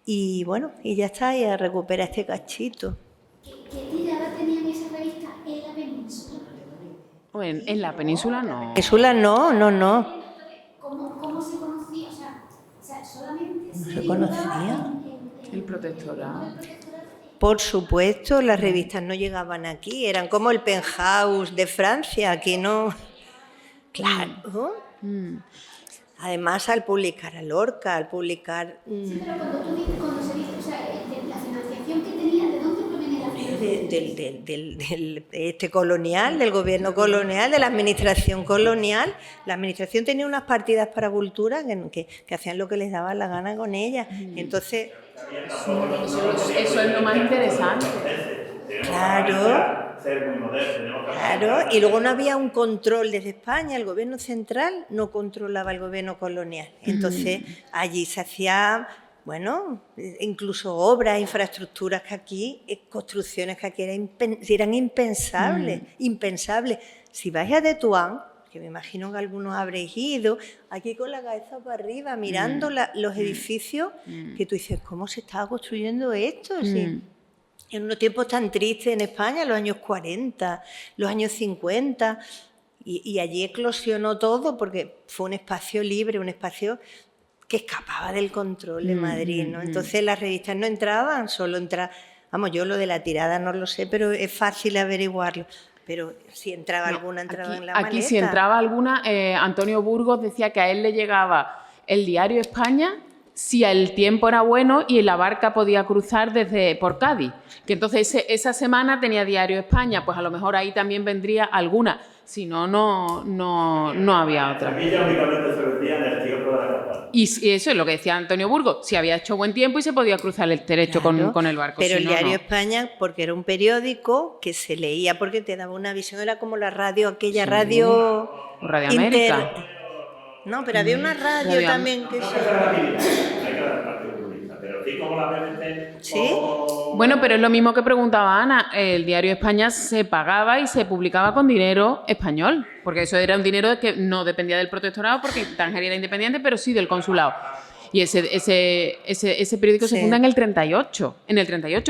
Y bueno, y ya está, ya recupera este cachito. ¿Qué tirada tenían esas revistas en la península? En la península no. Península no. ¿Cómo se conocía? O sea, solamente ¿Se conocía? El protectorado. Por supuesto, las revistas no llegaban aquí, eran como el Penthouse de Francia, aquí no... Claro. Además, al publicar a Lorca, al publicar... Sí, pero cuando tú dices, cuando se dice, o sea, la financiación que tenía, ¿de dónde proviene la financiación? Del colonial, del gobierno colonial, de la administración colonial. La administración tenía unas partidas para cultura que hacían lo que les daba la gana con ellas. Entonces... Eso es lo más interesante. Claro. Y luego no había un control desde España, el gobierno central no controlaba el gobierno colonial. Entonces allí se hacía, bueno, incluso obras, infraestructuras que aquí, construcciones que aquí eran impensables, impensables. Si vais a Tetuán, que me imagino que algunos habréis ido, aquí con la cabeza para arriba, mirando los edificios, que tú dices, ¿cómo se estaba construyendo esto? Sí. En unos tiempos tan tristes en España, los años 40, los años 50, y allí eclosionó todo porque fue un espacio libre, un espacio que escapaba del control de Madrid, ¿no? Entonces las revistas no entraban, solo entraban, vamos, yo lo de la tirada no lo sé, pero es fácil averiguarlo. Pero si entraba alguna, entraba en la maleta. Aquí si entraba alguna, Antonio Burgos decía que a él le llegaba el diario España si el tiempo era bueno y la barca podía cruzar por Cádiz. Que entonces esa semana tenía diario España, pues a lo mejor ahí también vendría alguna. Si no, no había otra. Aquí ya únicamente se vendía en el tiempo de la capital. Y eso es lo que decía Antonio Burgos, si había hecho buen tiempo y se podía cruzar el estrecho con el barco. Pero si el no, diario no. España, porque era un periódico que se leía, porque te daba una visión, era como la radio, aquella radio... Radio América. No, pero había una radio también que... Hay que dar el Partido Comunista, pero sí como la BBC... ¿Sí? Bueno, pero es lo mismo que preguntaba Ana. El diario España se pagaba y se publicaba con dinero español, porque eso era un dinero que no dependía del protectorado, porque Tánger era independiente, pero sí del consulado. Y ese periódico se funda en el 38,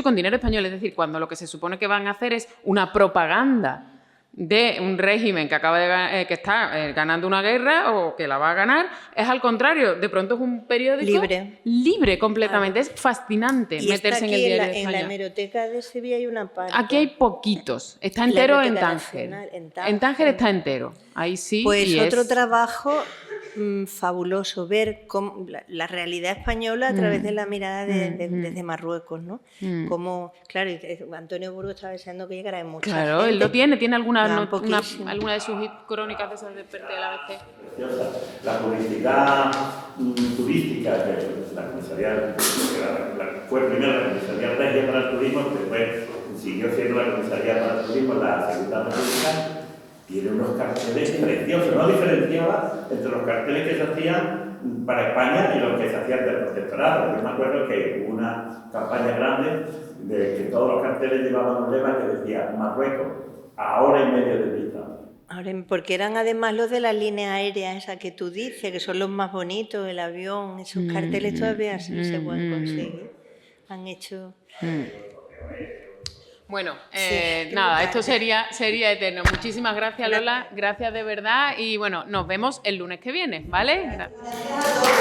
con dinero español. Es decir, cuando lo que se supone que van a hacer es una propaganda de un régimen que que está ganando una guerra o que la va a ganar, es al contrario, de pronto es un periódico libre completamente. Es fascinante y meterse en el diario de España. En la hemeroteca de Sevilla hay una parte. Aquí hay poquitos, está entero en Tánger. En Tánger está entero, ahí sí. Pues y otro trabajo fabuloso, ver cómo, la realidad española a través de la mirada desde Marruecos, ¿no? Como, claro, Antonio Burgos estaba deseando que llegara mucha Claro, gente. él lo tiene alguna de sus crónicas de esas de ABC. La publicidad turística, que la comisaría, fue primero la comisaría regia para el turismo, después siguió siendo la Comisaría para el Turismo en la Segunda República, tiene unos carteles preciosos. No diferenciaba entre los carteles que se hacían para España y los que se hacían del protectorado. Yo me acuerdo que hubo una campaña grande de que todos los carteles llevaban un lema que decía Marruecos, a hora y media de vista. Ahora, porque eran además los de la línea aérea esa que tú dices, que son los más bonitos, el avión, esos carteles todavía se pueden conseguir. Han hecho... Bueno, Sí, nada, esto sería eterno. Muchísimas gracias, Lola, gracias de verdad y bueno, nos vemos el lunes que viene, ¿vale? Gracias.